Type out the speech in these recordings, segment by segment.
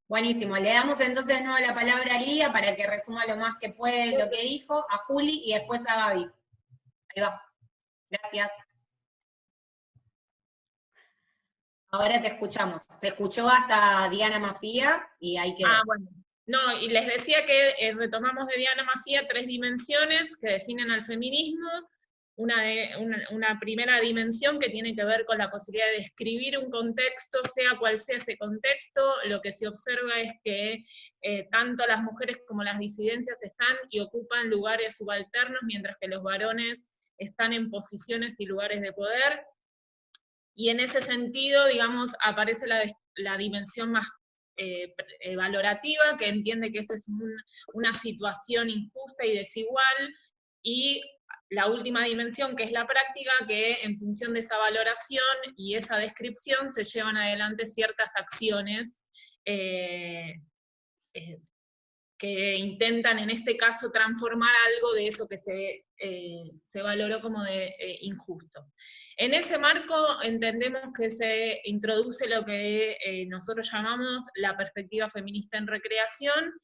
Buenísimo, le damos entonces de nuevo la palabra a Lía para que resuma lo más que puede lo que dijo, a Juli y después a Gaby. Ahí va. Gracias. Ahora te escuchamos. Se escuchó hasta Diana Mafía y ahí quedó. Bueno. No, y les decía que retomamos de Diana Mafía 3 dimensiones que definen al feminismo. Una primera dimensión que tiene que ver con la posibilidad de describir un contexto, sea cual sea ese contexto. Lo que se observa es que tanto las mujeres como las disidencias están y ocupan lugares subalternos, mientras que los varones están en posiciones y lugares de poder. Y en ese sentido, digamos, aparece la dimensión más valorativa, que entiende que esa es una situación injusta y desigual, y la última dimensión, que es la práctica, que en función de esa valoración y esa descripción se llevan adelante ciertas acciones que intentan, en este caso, transformar algo de eso que se valoró como de injusto. En ese marco entendemos que se introduce lo que nosotros llamamos la perspectiva feminista en recreación,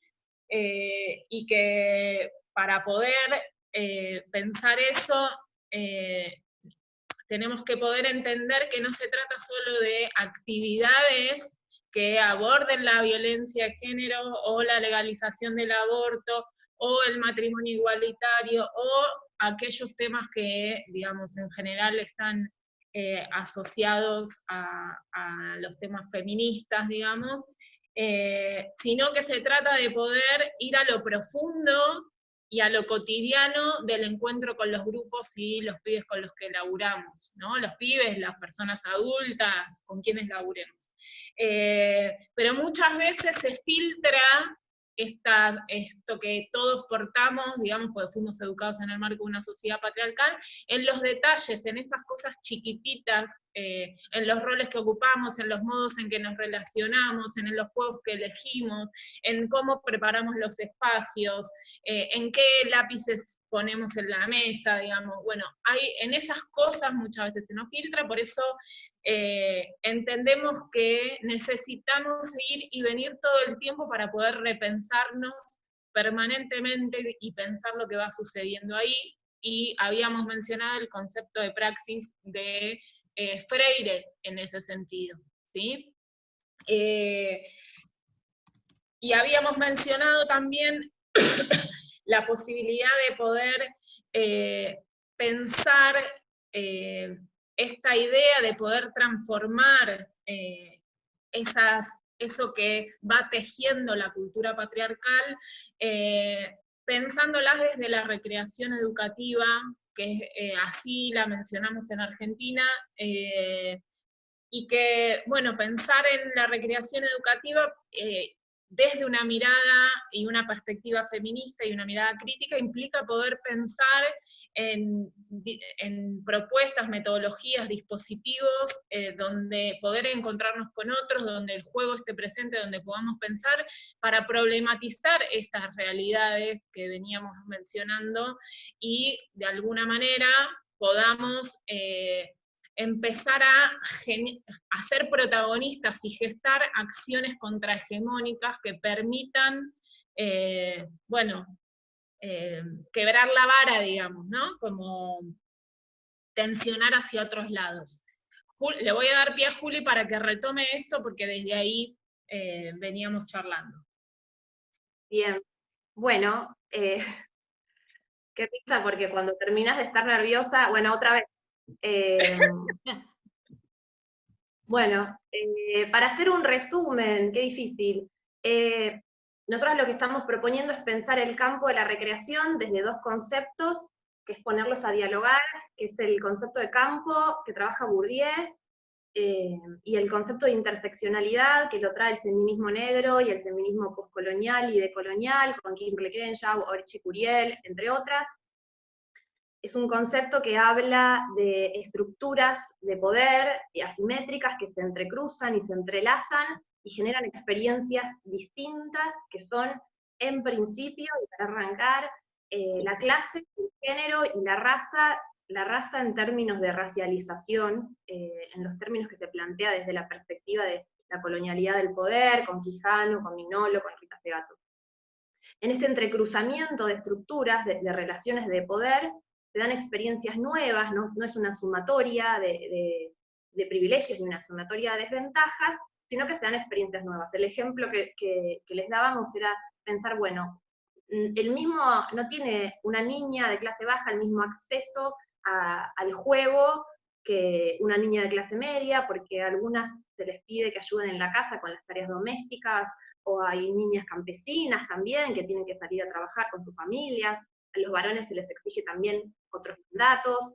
y que para poder pensar eso, tenemos que poder entender que no se trata solo de actividades que aborden la violencia de género, o la legalización del aborto, o el matrimonio igualitario, o aquellos temas que, digamos, en general están asociados a los temas feministas, digamos, sino que se trata de poder ir a lo profundo y a lo cotidiano del encuentro con los grupos y los pibes con los que laburamos, ¿no? Los pibes, las personas adultas, con quienes laburemos. Pero muchas veces se filtra esto que todos portamos, digamos, porque fuimos educados en el marco de una sociedad patriarcal, en los detalles, en esas cosas chiquititas, en los roles que ocupamos, en los modos en que nos relacionamos, en los juegos que elegimos, en cómo preparamos los espacios, en qué lápices ponemos en la mesa, digamos. Bueno, en esas cosas muchas veces se nos filtra, por eso entendemos que necesitamos ir y venir todo el tiempo para poder repensarnos permanentemente y pensar lo que va sucediendo ahí. Y habíamos mencionado el concepto de praxis de Freire en ese sentido, ¿sí? Y habíamos mencionado también la posibilidad de poder pensar esta idea de poder transformar eso que va tejiendo la cultura patriarcal, pensándolas desde la recreación educativa, que así la mencionamos en Argentina, y que, bueno, pensar en la recreación educativa desde una mirada y una perspectiva feminista y una mirada crítica implica poder pensar en propuestas, metodologías, dispositivos, donde poder encontrarnos con otros, donde el juego esté presente, donde podamos pensar para problematizar estas realidades que veníamos mencionando y de alguna manera podamos empezar a ser protagonistas y gestar acciones contrahegemónicas que permitan, bueno, quebrar la vara, digamos, ¿no? Como tensionar hacia otros lados. Le voy a dar pie a Juli para que retome esto, porque desde ahí veníamos charlando. Bien, bueno, qué risa, porque cuando terminas de estar nerviosa, bueno, otra vez. Bueno, para hacer un resumen, qué difícil. Nosotros lo que estamos proponiendo es pensar el campo de la recreación desde dos conceptos, que es ponerlos a dialogar, que es el concepto de campo, que trabaja Bourdieu, y el concepto de interseccionalidad, que lo trae el feminismo negro y el feminismo postcolonial y decolonial, con Kimberly Crenshaw, Orchi Curiel, entre otras. Es un concepto que habla de estructuras de poder asimétricas que se entrecruzan y se entrelazan y generan experiencias distintas que son, en principio, y para arrancar, la clase, el género y la raza en términos de racialización, en los términos que se plantea desde la perspectiva de la colonialidad del poder, con Quijano, con Mignolo, con Rita Segato. En este entrecruzamiento de estructuras, de relaciones de poder, se dan experiencias nuevas, no es una sumatoria de privilegios ni una sumatoria de desventajas, sino que se dan experiencias nuevas. El ejemplo que les dábamos era pensar, bueno, no tiene una niña de clase baja el mismo acceso al juego que una niña de clase media, porque a algunas se les pide que ayuden en la casa con las tareas domésticas, o hay niñas campesinas también que tienen que salir a trabajar con sus familias, a los varones se les exige también otros mandatos,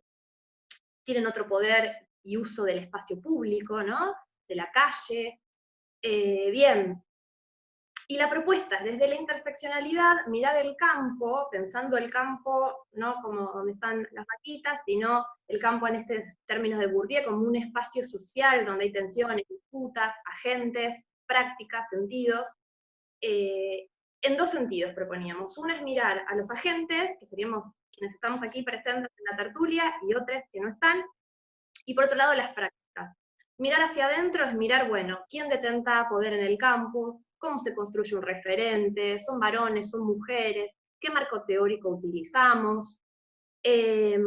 tienen otro poder y uso del espacio público, ¿no? De la calle. Bien, y la propuesta es desde la interseccionalidad mirar el campo, pensando el campo no como donde están las vaquitas, sino el campo en estos términos de Bourdieu como un espacio social donde hay tensiones, disputas, agentes, prácticas, sentidos. En dos sentidos proponíamos. Uno es mirar a los agentes, que seríamos quienes estamos aquí presentes en la tertulia, y otros que no están, y por otro lado las prácticas. Mirar hacia adentro es mirar, bueno, quién detenta poder en el campo, cómo se construye un referente, son varones, son mujeres, qué marco teórico utilizamos. Y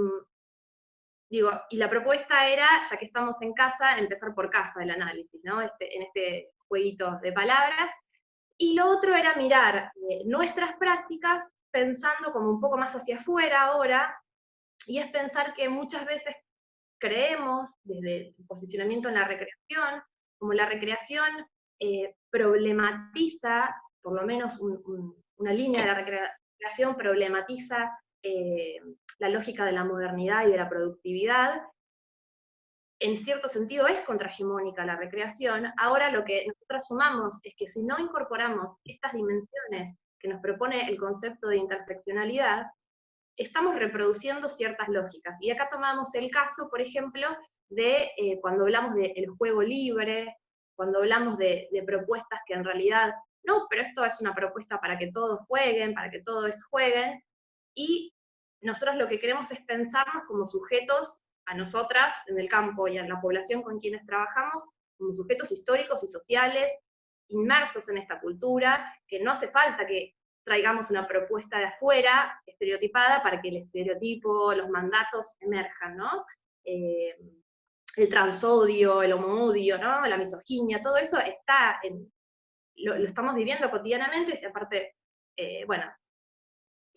la propuesta era, ya que estamos en casa, empezar por casa el análisis, ¿no? En este jueguito de palabras. Y lo otro era mirar nuestras prácticas pensando como un poco más hacia afuera ahora, y es pensar que muchas veces creemos, desde el posicionamiento en la recreación, como la recreación problematiza, por lo menos una línea de la recreación problematiza la lógica de la modernidad y de la productividad. En cierto sentido es contrahegemónica la recreación. Ahora lo que nosotros sumamos es que si no incorporamos estas dimensiones que nos propone el concepto de interseccionalidad, estamos reproduciendo ciertas lógicas. Y acá tomamos el caso, por ejemplo, de cuando hablamos del juego libre, cuando hablamos de propuestas que en realidad, no, pero esto es una propuesta para que todos jueguen, para que todos jueguen, y nosotros lo que queremos es pensarnos como sujetos, a nosotras en el campo y a la población con quienes trabajamos, como sujetos históricos y sociales, inmersos en esta cultura, que no hace falta que traigamos una propuesta de afuera, estereotipada, para que el estereotipo, los mandatos emerjan, ¿no? El transodio, el homodio, ¿no? La misoginia, todo eso está lo estamos viviendo cotidianamente, y aparte, bueno,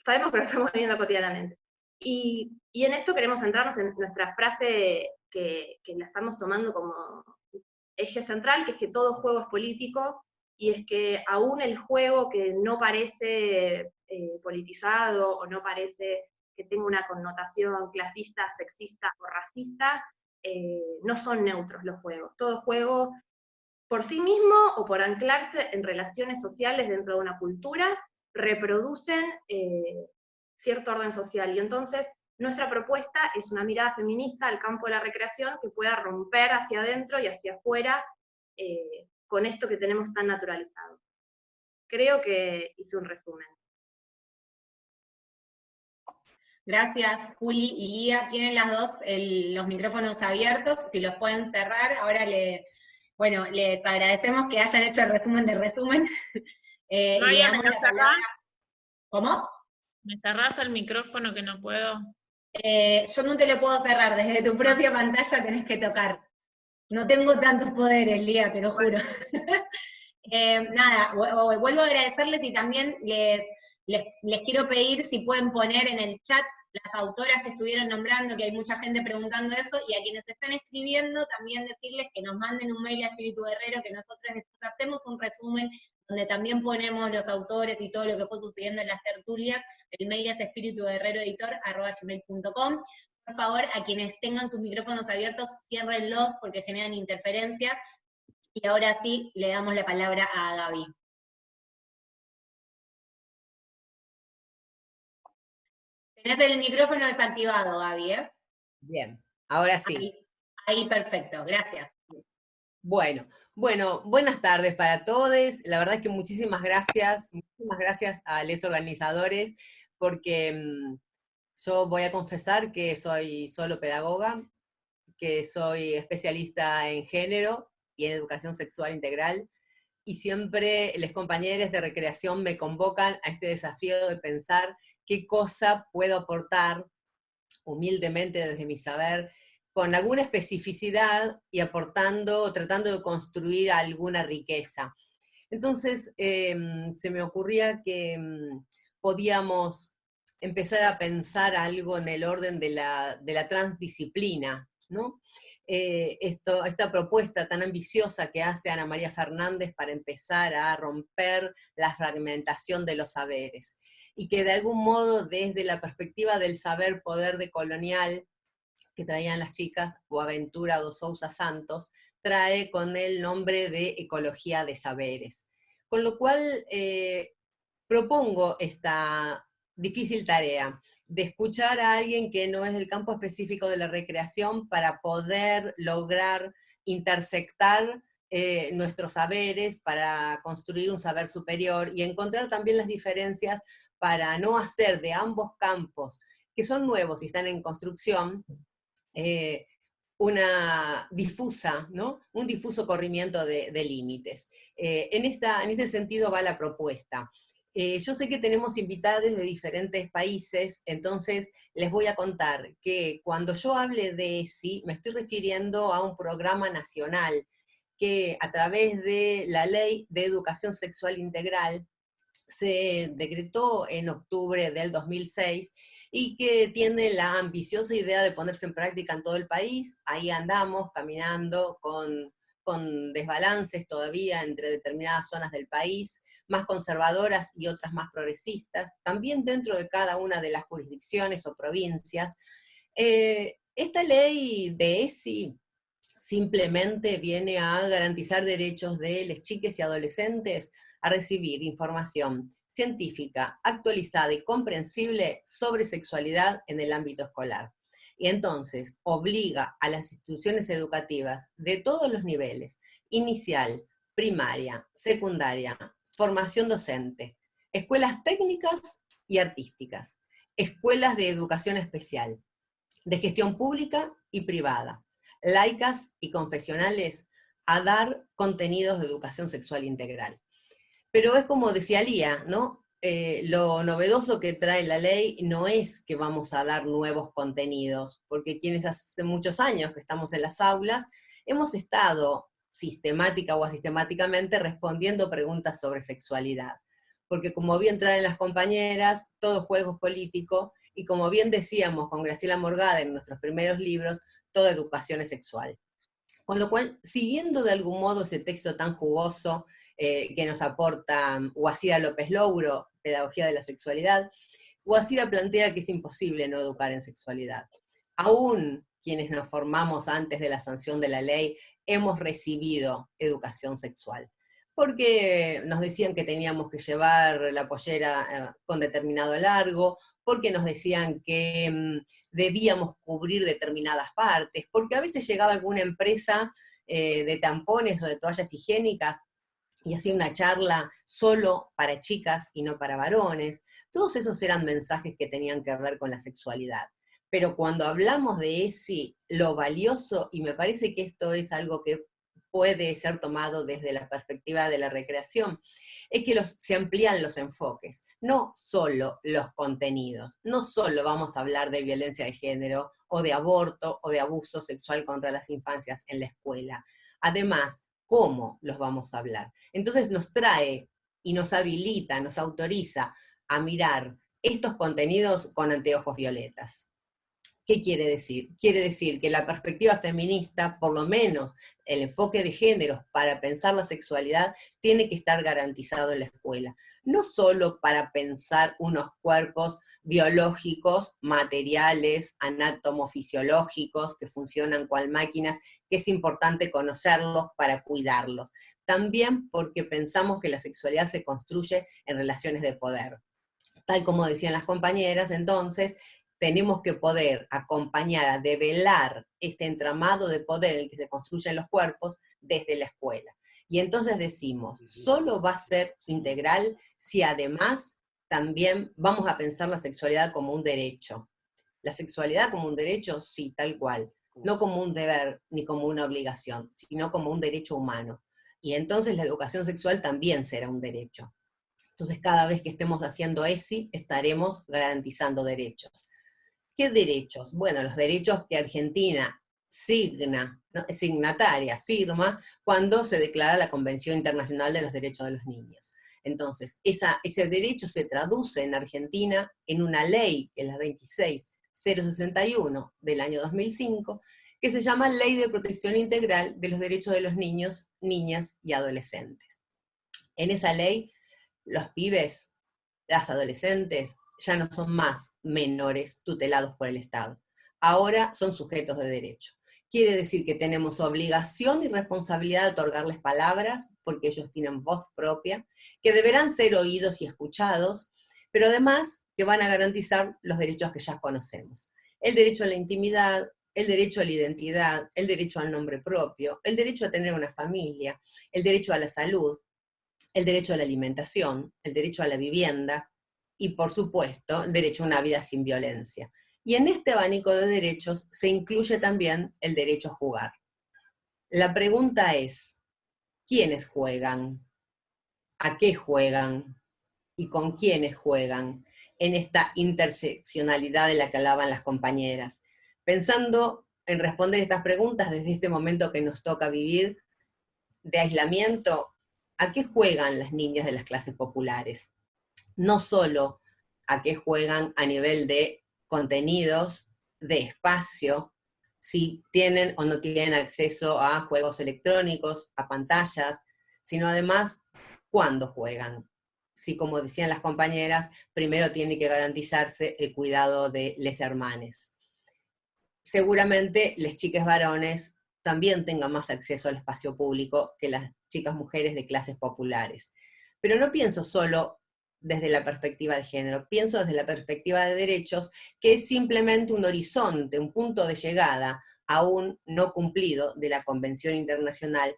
sabemos que lo estamos viviendo cotidianamente. Y en esto queremos centrarnos en nuestra frase que la estamos tomando como eje central, que es que todo juego es político, y es que aún el juego que no parece politizado, o no parece que tenga una connotación clasista, sexista o racista, no son neutros los juegos. Todo juego, por sí mismo o por anclarse en relaciones sociales dentro de una cultura, reproducen cierto orden social. Y entonces nuestra propuesta es una mirada feminista al campo de la recreación que pueda romper hacia adentro y hacia afuera con esto que tenemos tan naturalizado. Creo que hice un resumen. Gracias, Juli y Lía. Tienen las dos los micrófonos abiertos, si los pueden cerrar. Ahora les agradecemos que hayan hecho el resumen del resumen. Y le damos la palabra. ¿Cómo? ¿Me cerrás el micrófono que no puedo? Yo no te lo puedo cerrar, desde tu propia pantalla tenés que tocar. No tengo tantos poderes, Lía, te lo juro. Nada, vuelvo a agradecerles, y también les quiero pedir si pueden poner en el chat las autoras que estuvieron nombrando, que hay mucha gente preguntando eso, y a quienes están escribiendo también decirles que nos manden un mail a Espíritu Guerrero, que nosotros hacemos un resumen donde también ponemos los autores y todo lo que fue sucediendo en las tertulias. El mail es espirituguerreroeditor@gmail.com. Por favor, a quienes tengan sus micrófonos abiertos, ciérrenlos porque generan interferencia. Y ahora sí, le damos la palabra a Gaby. Tenés el micrófono desactivado, Gaby, ¿eh? Bien, ahora sí. Ahí perfecto, gracias. Bueno, buenas tardes para todos. La verdad es que muchísimas gracias a los organizadores, porque yo voy a confesar que soy solo pedagoga, que soy especialista en género, y en educación sexual integral, y siempre los compañeros de recreación me convocan a este desafío de pensar qué cosa puedo aportar humildemente desde mi saber, con alguna especificidad y aportando, tratando de construir alguna riqueza. Entonces, se me ocurría que podíamos empezar a pensar algo en el orden de la transdisciplina, ¿no? Esta propuesta tan ambiciosa que hace Ana María Fernández para empezar a romper la fragmentación de los saberes, y que de algún modo desde la perspectiva del saber poder decolonial que traían las chicas, Boaventura dos Sousa Santos, trae con el nombre de ecología de saberes. Con lo cual propongo esta difícil tarea de escuchar a alguien que no es del campo específico de la recreación para poder lograr intersectar nuestros saberes para construir un saber superior y encontrar también las diferencias para no hacer de ambos campos, que son nuevos y están en construcción, una difusa, ¿no? Un difuso corrimiento de límites. En este sentido va la propuesta. Yo sé que tenemos invitados de diferentes países, entonces les voy a contar que cuando yo hable de ESI, me estoy refiriendo a un programa nacional que a través de la Ley de Educación Sexual Integral se decretó en octubre del 2006 y que tiene la ambiciosa idea de ponerse en práctica en todo el país. Ahí andamos caminando con desbalances todavía entre determinadas zonas del país, más conservadoras y otras más progresistas, también dentro de cada una de las jurisdicciones o provincias. Esta ley de ESI simplemente viene a garantizar derechos de las chicas y adolescentes a recibir información científica, actualizada y comprensible sobre sexualidad en el ámbito escolar. Y entonces obliga a las instituciones educativas de todos los niveles, inicial, primaria, secundaria, formación docente, escuelas técnicas y artísticas, escuelas de educación especial, de gestión pública y privada, laicas y confesionales, a dar contenidos de educación sexual integral. Pero es como decía Lía, ¿no? Lo novedoso que trae la ley no es que vamos a dar nuevos contenidos, porque quienes hace muchos años que estamos en las aulas, hemos estado sistemática o asistemáticamente respondiendo preguntas sobre sexualidad. Porque como bien traen las compañeras, todo juego es político, y como bien decíamos con Graciela Morgade en nuestros primeros libros, toda educación es sexual. Con lo cual, siguiendo de algún modo ese texto tan jugoso que nos aporta Guasira López Louro, Pedagogía de la Sexualidad, Guasira plantea que es imposible no educar en sexualidad. Aún quienes nos formamos antes de la sanción de la ley, hemos recibido educación sexual. Porque nos decían que teníamos que llevar la pollera con determinado largo, porque nos decían que debíamos cubrir determinadas partes, porque a veces llegaba alguna empresa de tampones o de toallas higiénicas y hacía una charla solo para chicas y no para varones. Todos esos eran mensajes que tenían que ver con la sexualidad. Pero cuando hablamos de ESI, lo valioso, y me parece que esto es algo que puede ser tomado desde la perspectiva de la recreación, es que se amplían los enfoques, no solo los contenidos, no solo vamos a hablar de violencia de género, o de aborto, o de abuso sexual contra las infancias en la escuela. Además, ¿cómo los vamos a hablar? Entonces nos trae y nos habilita, nos autoriza a mirar estos contenidos con anteojos violetas. ¿Qué quiere decir? Quiere decir que la perspectiva feminista, por lo menos el enfoque de géneros para pensar la sexualidad, tiene que estar garantizado en la escuela. No solo para pensar unos cuerpos biológicos, materiales, anatomofisiológicos, que funcionan cual máquinas, que es importante conocerlos para cuidarlos. También porque pensamos que la sexualidad se construye en relaciones de poder. Tal como decían las compañeras, entonces, tenemos que poder acompañar a develar este entramado de poder en el que se construyen los cuerpos desde la escuela. Y entonces decimos, solo va a ser integral si además también vamos a pensar la sexualidad como un derecho. La sexualidad como un derecho, sí, tal cual. no como un deber ni como una obligación, sino como un derecho humano. Y entonces la educación sexual también será un derecho. Entonces cada vez que estemos haciendo ESI, estaremos garantizando derechos. ¿Qué derechos? Bueno, los derechos que Argentina signa, ¿no? Es signataria, firma, cuando se declara la Convención Internacional de los Derechos de los Niños. Entonces, ese derecho se traduce en Argentina en una ley, que es la 26061 del año 2005, que se llama Ley de Protección Integral de los Derechos de los Niños, Niñas y Adolescentes. En esa ley, los pibes, las adolescentes, ya no son más menores tutelados por el Estado. Ahora son sujetos de derecho. Quiere decir que tenemos obligación y responsabilidad de otorgarles palabras, porque ellos tienen voz propia, que deberán ser oídos y escuchados, pero además que van a garantizar los derechos que ya conocemos. El derecho a la intimidad, el derecho a la identidad, el derecho al nombre propio, el derecho a tener una familia, el derecho a la salud, el derecho a la alimentación, el derecho a la vivienda y, por supuesto, el derecho a una vida sin violencia. Y en este abanico de derechos se incluye también el derecho a jugar. La pregunta es, ¿quiénes juegan? ¿A qué juegan? ¿Y con quiénes juegan? En esta interseccionalidad de la que hablaban las compañeras. Pensando en responder estas preguntas desde este momento que nos toca vivir de aislamiento, ¿a qué juegan las niñas de las clases populares? No solo a qué juegan a nivel de contenidos, de espacio, si tienen o no tienen acceso a juegos electrónicos, a pantallas, sino además cuándo juegan. Si, como decían las compañeras, primero tiene que garantizarse el cuidado de les hermanes. Seguramente les chiques varones también tengan más acceso al espacio público que las chicas mujeres de clases populares. Pero no pienso solo desde la perspectiva de género, pienso desde la perspectiva de derechos, que es simplemente un horizonte, un punto de llegada aún no cumplido de la Convención Internacional,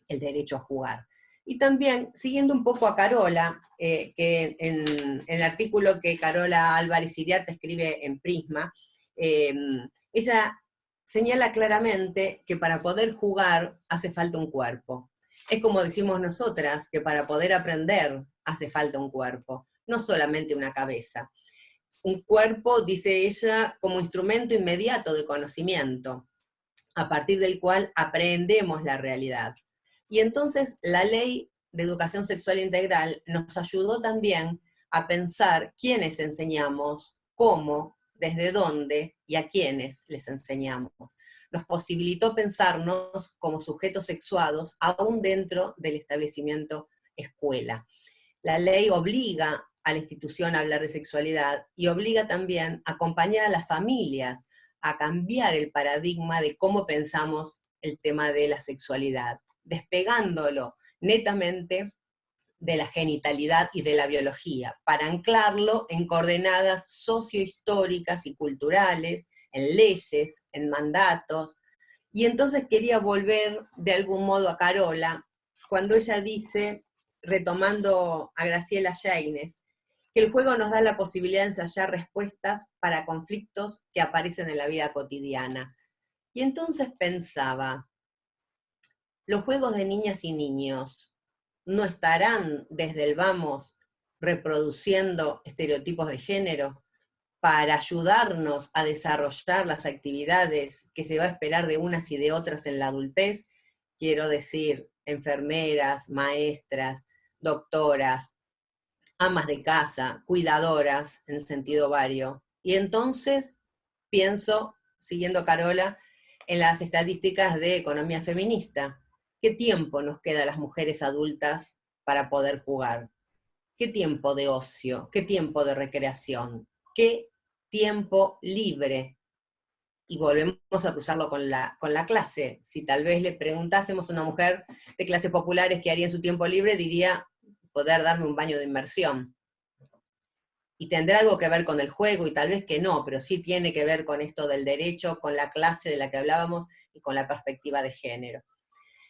el derecho a jugar. Y también, siguiendo un poco a Carola, que en el artículo que Carola Álvarez Iriarte escribe en Prisma, ella señala claramente que para poder jugar hace falta un cuerpo. Es como decimos nosotras, que para poder aprender hace falta un cuerpo, no solamente una cabeza. Un cuerpo, dice ella, como instrumento inmediato de conocimiento, a partir del cual aprendemos la realidad. Y entonces la Ley de Educación Sexual Integral nos ayudó también a pensar quiénes enseñamos, cómo, desde dónde y a quiénes les enseñamos. Nos posibilitó pensarnos como sujetos sexuados aún dentro del establecimiento escuela. La ley obliga a la institución a hablar de sexualidad y obliga también a acompañar a las familias a cambiar el paradigma de cómo pensamos el tema de la sexualidad, despegándolo netamente de la genitalidad y de la biología, para anclarlo en coordenadas sociohistóricas y culturales, en leyes, en mandatos. Y entonces quería volver de algún modo a Carola, cuando ella dice, retomando a Graciela Yaines, que el juego nos da la posibilidad de ensayar respuestas para conflictos que aparecen en la vida cotidiana. Y entonces pensaba, los juegos de niñas y niños no estarán desde el vamos reproduciendo estereotipos de género para ayudarnos a desarrollar las actividades que se va a esperar de unas y de otras en la adultez, quiero decir, enfermeras, maestras, doctoras, amas de casa, cuidadoras, en sentido vario. Y entonces pienso, siguiendo Carola, en las estadísticas de economía feminista. ¿Qué tiempo nos queda a las mujeres adultas para poder jugar? ¿Qué tiempo de ocio? ¿Qué tiempo de recreación? ¿Qué tiempo libre? Y volvemos a cruzarlo con la clase. Si tal vez le preguntásemos a una mujer de clases populares qué haría en su tiempo libre, diría poder darme un baño de inmersión. Y tendrá algo que ver con el juego, y tal vez que no, pero sí tiene que ver con esto del derecho, con la clase de la que hablábamos y con la perspectiva de género.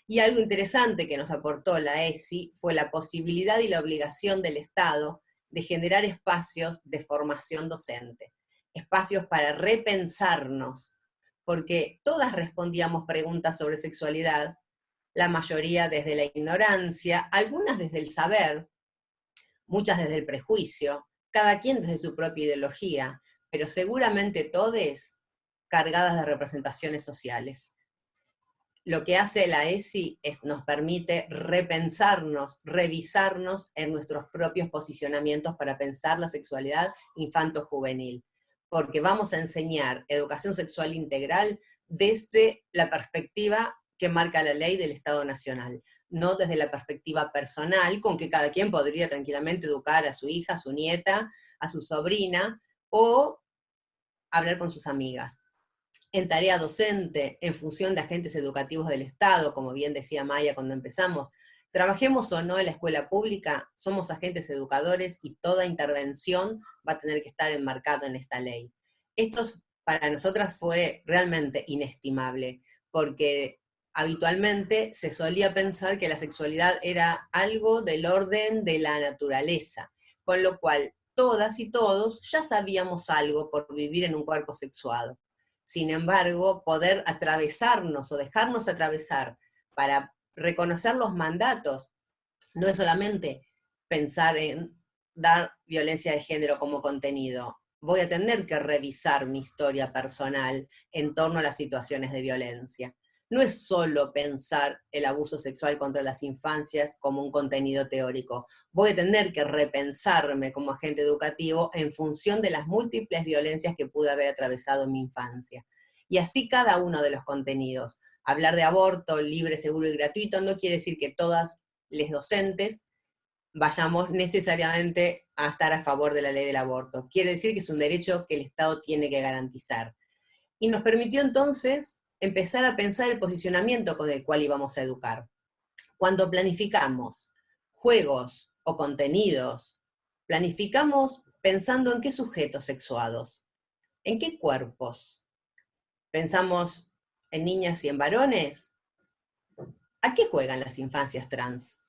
Y algo interesante que nos aportó la ESI fue la posibilidad y la obligación del Estado de generar espacios de formación docente, espacios para repensarnos, porque todas respondíamos preguntas sobre sexualidad, la mayoría desde la ignorancia, algunas desde el saber, muchas desde el prejuicio, cada quien desde su propia ideología, pero seguramente todes cargadas de representaciones sociales. Lo que hace la ESI nos permite repensarnos, revisarnos en nuestros propios posicionamientos para pensar la sexualidad infanto-juvenil, porque vamos a enseñar educación sexual integral desde la perspectiva que marca la ley del Estado Nacional, no desde la perspectiva personal, con que cada quien podría tranquilamente educar a su hija, a su nieta, a su sobrina, o hablar con sus amigas. En tarea docente, en función de agentes educativos del Estado, como bien decía Maya cuando empezamos, trabajemos o no en la escuela pública, somos agentes educadores y toda intervención va a tener que estar enmarcado en esta ley. Esto para nosotras fue realmente inestimable, porque habitualmente se solía pensar que la sexualidad era algo del orden de la naturaleza, con lo cual todas y todos ya sabíamos algo por vivir en un cuerpo sexuado. Sin embargo, poder atravesarnos o dejarnos atravesar para reconocer los mandatos, no es solamente pensar en dar violencia de género como contenido. Voy a tener que revisar mi historia personal en torno a las situaciones de violencia. No es solo pensar el abuso sexual contra las infancias como un contenido teórico. Voy a tener que repensarme como agente educativo en función de las múltiples violencias que pude haber atravesado en mi infancia. Y así cada uno de los contenidos. Hablar de aborto libre, seguro y gratuito no quiere decir que todas les docentes vayamos necesariamente a estar a favor de la ley del aborto. Quiere decir que es un derecho que el Estado tiene que garantizar. Y nos permitió entonces empezar a pensar el posicionamiento con el cual íbamos a educar. Cuando planificamos juegos o contenidos, planificamos pensando en qué sujetos sexuados, en qué cuerpos. Pensamos en niñas y en varones. ¿A qué juegan las infancias trans?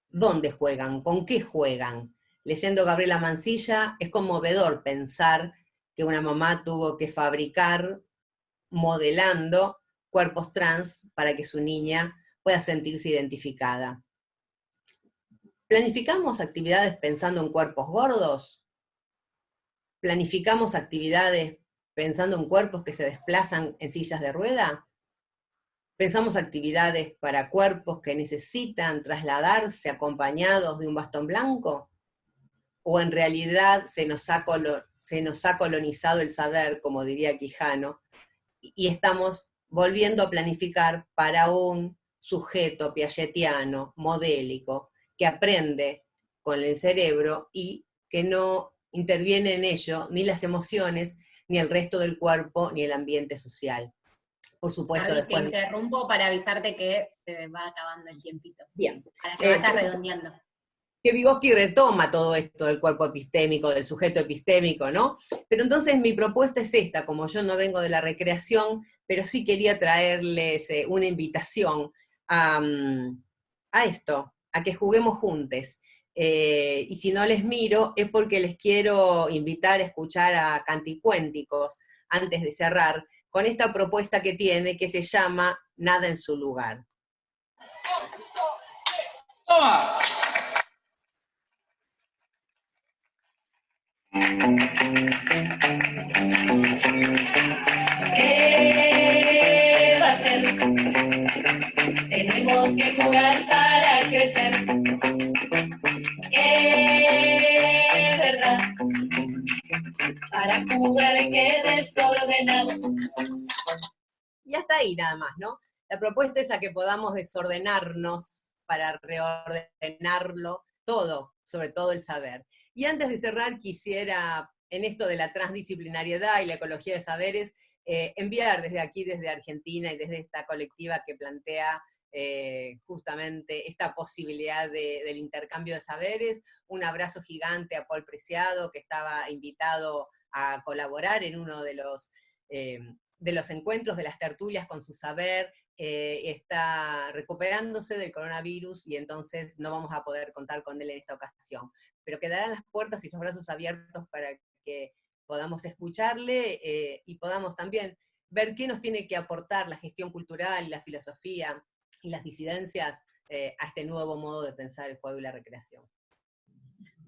¿Dónde juegan? ¿Con qué juegan? Leyendo Gabriela Mansilla, es conmovedor pensar que una mamá tuvo que fabricar modelando cuerpos trans para que su niña pueda sentirse identificada. ¿Planificamos actividades pensando en cuerpos gordos? ¿Planificamos actividades pensando en cuerpos que se desplazan en sillas de rueda? ¿Pensamos actividades para cuerpos que necesitan trasladarse acompañados de un bastón blanco? ¿O en realidad se nos ha colonizado el saber, como diría Quijano, y estamos volviendo a planificar para un sujeto piagetiano, modélico, que aprende con el cerebro y que no interviene en ello ni las emociones, ni el resto del cuerpo, ni el ambiente social? Por supuesto, Gaby, después... te interrumpo para avisarte que se va acabando el tiempito. Bien. Para que vayas redondeando. Que Vygotsky retoma todo esto del cuerpo epistémico, del sujeto epistémico, ¿no? Pero entonces mi propuesta es esta, como yo no vengo de la recreación, pero sí quería traerles una invitación a esto, a que juguemos juntos. Y si no les miro, es porque les quiero invitar a escuchar a Canticuénticos, antes de cerrar, con esta propuesta que tiene, que se llama Nada en su lugar. ¡Toma! ¿Qué va a ser? Tenemos que jugar para crecer. Es verdad. Para jugar hay que desordenar. Y hasta ahí nada más, ¿no? La propuesta es a que podamos desordenarnos para reordenarlo todo, sobre todo el saber. Y antes de cerrar, quisiera, en esto de la transdisciplinariedad y la ecología de saberes, enviar desde aquí, desde Argentina y desde esta colectiva que plantea justamente esta posibilidad del intercambio de saberes, un abrazo gigante a Paul Preciado, que estaba invitado a colaborar en uno de los encuentros, de las tertulias con su saber. Está recuperándose del coronavirus y entonces no vamos a poder contar con él en esta ocasión. Pero quedarán las puertas y los brazos abiertos para que podamos escucharle y podamos también ver qué nos tiene que aportar la gestión cultural, la filosofía y las disidencias a este nuevo modo de pensar el juego y la recreación.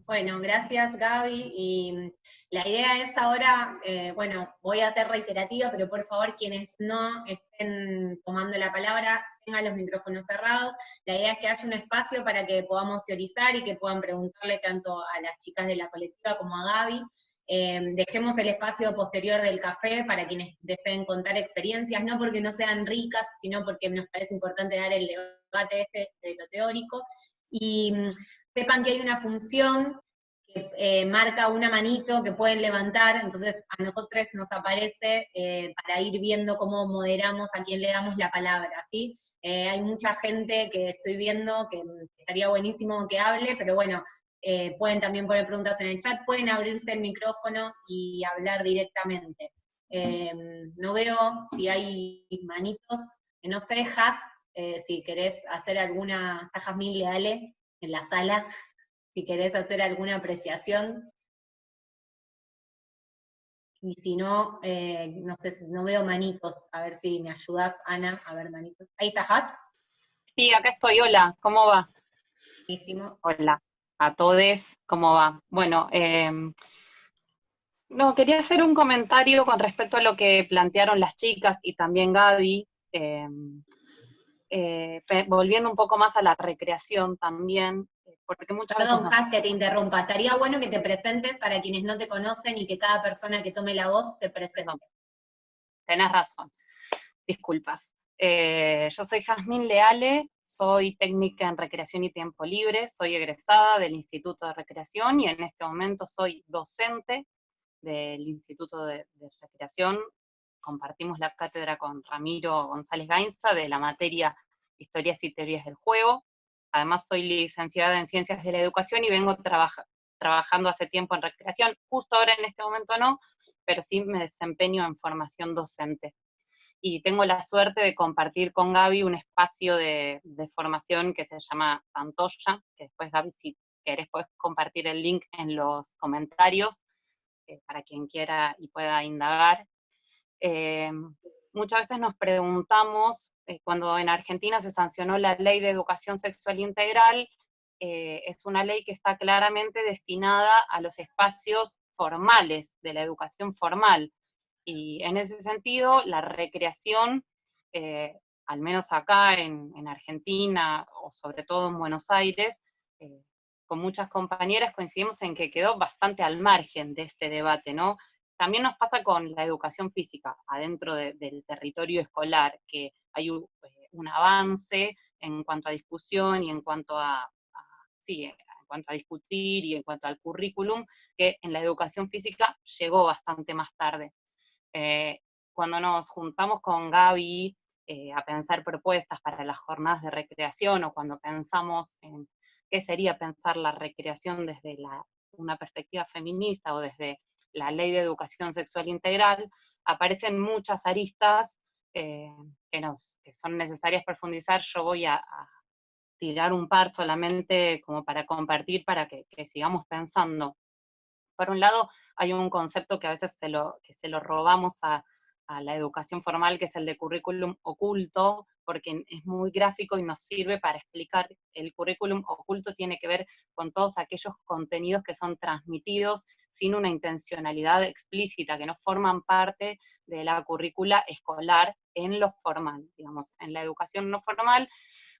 Bueno, gracias Gaby, y la idea es ahora, bueno, voy a ser reiterativa, pero por favor quienes no estén tomando la palabra, tengan los micrófonos cerrados. La idea es que haya un espacio para que podamos teorizar y que puedan preguntarle tanto a las chicas de la colectiva como a Gaby. Dejemos el espacio posterior del café para quienes deseen contar experiencias, no porque no sean ricas, sino porque nos parece importante dar el debate este de lo teórico. Y sepan que hay una función que marca una manito que pueden levantar, entonces a nosotros nos aparece para ir viendo cómo moderamos a quién le damos la palabra, ¿sí? Hay mucha gente que estoy viendo que estaría buenísimo que hable, pero bueno, pueden también poner preguntas en el chat, pueden abrirse el micrófono y hablar directamente. No veo si hay manitos, no sé, Jas, si querés hacer alguna, está Jazmín Leale en la sala, si querés hacer alguna apreciación. Y si no, no sé, no veo manitos, a ver si me ayudás, Ana, a ver manitos. Ahí está, Jas. Sí, acá estoy, hola, ¿cómo va? Buenísimo. Hola, a todes, ¿cómo va? Bueno, no, quería hacer un comentario con respecto a lo que plantearon las chicas y también Gaby, volviendo un poco más a la recreación también, porque muchas veces... Perdón, Jas, que te interrumpa. Estaría bueno que te presentes para quienes no te conocen y que cada persona que tome la voz se presente. Tenés razón, disculpas. Yo soy Jazmín Leale, soy técnica en recreación y tiempo libre, soy egresada del Instituto de Recreación y en este momento soy docente del Instituto de Recreación. Compartimos la cátedra con Ramiro González Gainza de la materia Historias y Teorías del Juego. Además soy licenciada en Ciencias de la Educación y vengo trabajando hace tiempo en recreación. Justo ahora en este momento no, pero sí me desempeño en formación docente. Y tengo la suerte de compartir con Gaby un espacio de formación que se llama Pantoya, que después Gaby, si querés, podés compartir el link en los comentarios, para quien quiera y pueda indagar. Muchas veces nos preguntamos, cuando en Argentina se sancionó la Ley de Educación Sexual Integral, es una ley que está claramente destinada a los espacios formales, de la educación formal, y en ese sentido la recreación, al menos acá en Argentina, o sobre todo en Buenos Aires, con muchas compañeras coincidimos en que quedó bastante al margen de este debate, ¿no? También nos pasa con la educación física, adentro del territorio escolar, que hay un avance en cuanto a discusión y en cuanto en cuanto a discutir y en cuanto al currículum, que en la educación física llegó bastante más tarde. Cuando nos juntamos con Gaby a pensar propuestas para las jornadas de recreación, o cuando pensamos en qué sería pensar la recreación desde una perspectiva feminista o desde la Ley de Educación Sexual Integral, aparecen muchas aristas que son necesarias profundizar. Yo voy a tirar un par solamente como para compartir, para que sigamos pensando. Por un lado, hay un concepto que a veces se lo robamos a la educación formal, que es el de currículum oculto, porque es muy gráfico y nos sirve para explicar. El currículum oculto tiene que ver con todos aquellos contenidos que son transmitidos sin una intencionalidad explícita, que no forman parte de la currícula escolar en lo formal. Digamos, en la educación no formal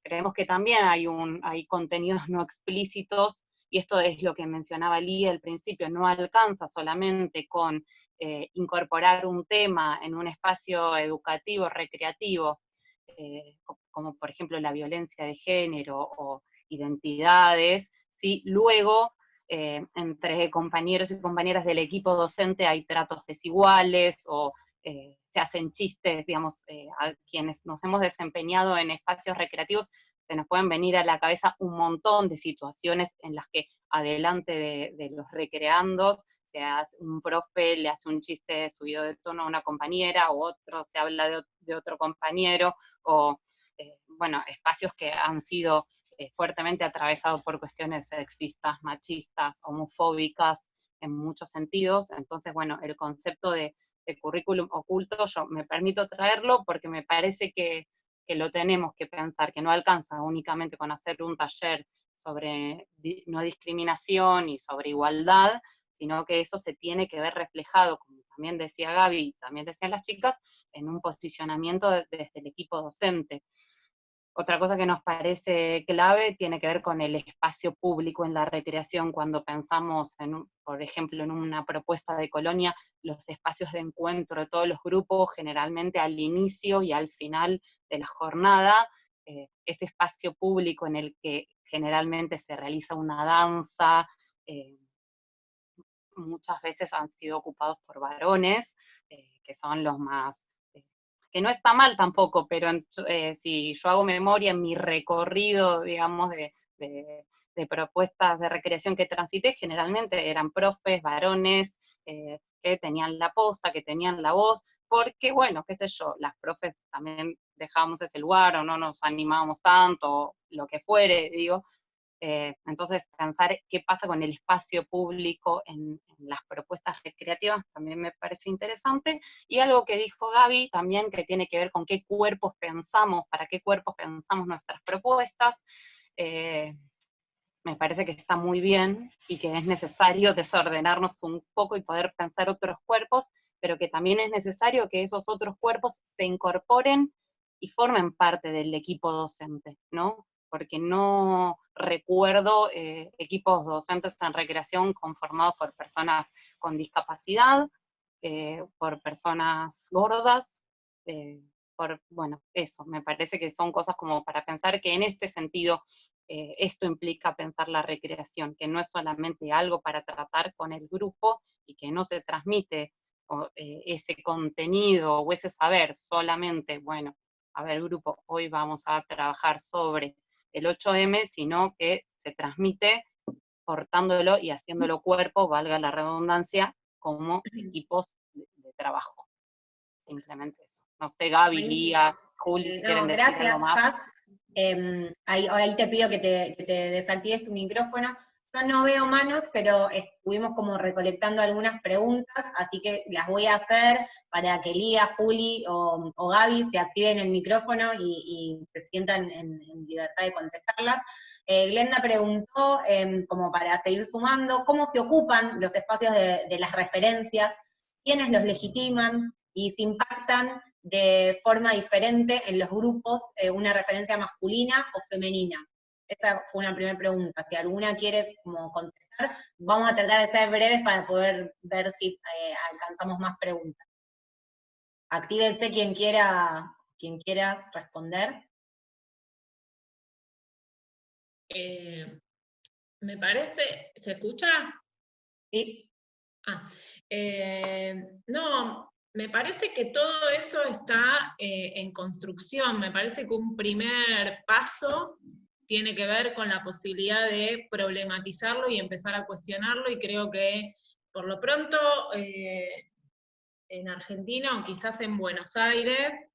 creemos que también hay contenidos no explícitos, y esto es lo que mencionaba Lía al principio, no alcanza solamente con incorporar un tema en un espacio educativo, recreativo, como por ejemplo la violencia de género o identidades, ¿sí? Luego, entre compañeros y compañeras del equipo docente hay tratos desiguales, o se hacen chistes, digamos, a quienes nos hemos desempeñado en espacios recreativos, se nos pueden venir a la cabeza un montón de situaciones en las que adelante de los recreandos, un profe le hace un chiste subido de tono a una compañera, o otro se habla de otro compañero, o bueno, espacios que han sido fuertemente atravesados por cuestiones sexistas, machistas, homofóbicas, en muchos sentidos. Entonces, bueno, el concepto de currículum oculto, yo me permito traerlo porque me parece que lo tenemos que pensar, que no alcanza únicamente con hacer un taller sobre no discriminación y sobre igualdad, sino que eso se tiene que ver reflejado, como también decía Gaby, y también decían las chicas, en un posicionamiento desde el equipo docente. Otra cosa que nos parece clave tiene que ver con el espacio público en la recreación. Cuando pensamos, por ejemplo, en una propuesta de Colonia, los espacios de encuentro de todos los grupos, generalmente al inicio y al final de la jornada, ese espacio público en el que generalmente se realiza una danza, muchas veces han sido ocupados por varones, que son los más... que no está mal tampoco, pero si yo hago memoria en mi recorrido, digamos, de propuestas de recreación que transité, generalmente eran profes, varones, que tenían la posta, que tenían la voz, porque, bueno, qué sé yo, las profes también dejábamos ese lugar o no nos animábamos tanto, lo que fuere, digo. Entonces, pensar qué pasa con el espacio público en las propuestas recreativas también me parece interesante. Y algo que dijo Gaby también, que tiene que ver con qué cuerpos pensamos, para qué cuerpos pensamos nuestras propuestas, me parece que está muy bien y que es necesario desordenarnos un poco y poder pensar otros cuerpos, pero que también es necesario que esos otros cuerpos se incorporen y formen parte del equipo docente, ¿no? Porque no recuerdo equipos docentes en recreación conformados por personas con discapacidad, por personas gordas, bueno, eso, me parece que son cosas como para pensar que en este sentido esto implica pensar la recreación, que no es solamente algo para tratar con el grupo y que no se transmite ese contenido o ese saber solamente, bueno, a ver grupo, hoy vamos a trabajar sobre el 8M, sino que se transmite portándolo y haciéndolo cuerpo, valga la redundancia, como equipos de trabajo. Simplemente eso. No sé, Gaby, Buenísimo. Lía, Juli, ¿quieren No, decir gracias, algo más? Paz. Ahora ahí te pido que te desactives tu micrófono. Yo no veo manos, pero estuvimos como recolectando algunas preguntas, así que las voy a hacer para que Lía, Juli o Gaby se activen el micrófono y se sientan en libertad de contestarlas. Glenda preguntó, como para seguir sumando, ¿cómo se ocupan los espacios de las referencias? ¿Quiénes los legitiman? Y si impactan de forma diferente en los grupos una referencia masculina o femenina. Esa fue una primera pregunta. Si alguna quiere como contestar, vamos a tratar de ser breves para poder ver si alcanzamos más preguntas. Actívense quien quiera responder. Me parece, ¿se escucha? ¿Sí? No, me parece que todo eso está en construcción. Me parece que un primer paso tiene que ver con la posibilidad de problematizarlo y empezar a cuestionarlo, y creo que por lo pronto en Argentina o quizás en Buenos Aires,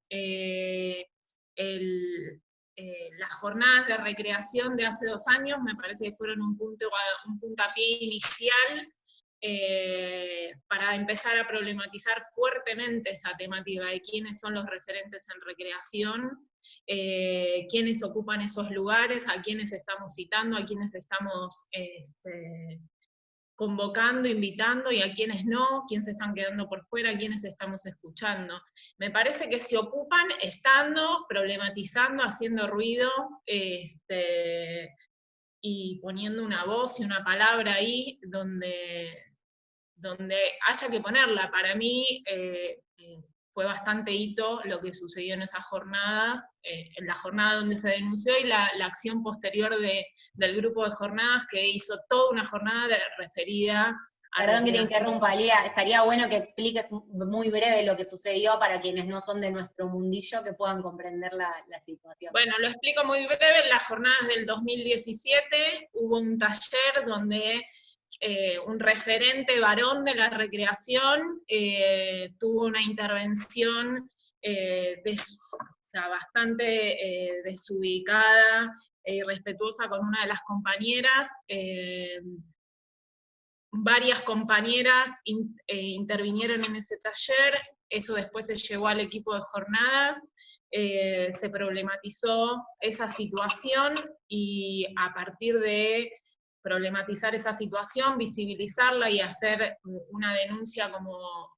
las jornadas de recreación de hace 2 años me parece que fueron un puntapié inicial para empezar a problematizar fuertemente esa temática de quiénes son los referentes en recreación, quiénes ocupan esos lugares, a quiénes estamos citando, a quiénes estamos convocando, invitando, y a quienes no, quiénes se están quedando por fuera, quiénes estamos escuchando. Me parece que se ocupan estando, problematizando, haciendo ruido, y poniendo una voz y una palabra ahí donde haya que ponerla. Para mí fue bastante hito lo que sucedió en esas jornadas, en la jornada donde se denunció y la acción posterior del grupo de jornadas que hizo toda una jornada referida a... Perdón que te interrumpa, Lía, estaría bueno que expliques muy breve lo que sucedió para quienes no son de nuestro mundillo, que puedan comprender la situación. Bueno, lo explico muy breve. En las jornadas del 2017 hubo un taller donde un referente varón de la recreación tuvo una intervención bastante desubicada e irrespetuosa con una de las compañeras, varias compañeras intervinieron en ese taller, eso después se llevó al equipo de jornadas, se problematizó esa situación y a partir de problematizar esa situación, visibilizarla y hacer una denuncia como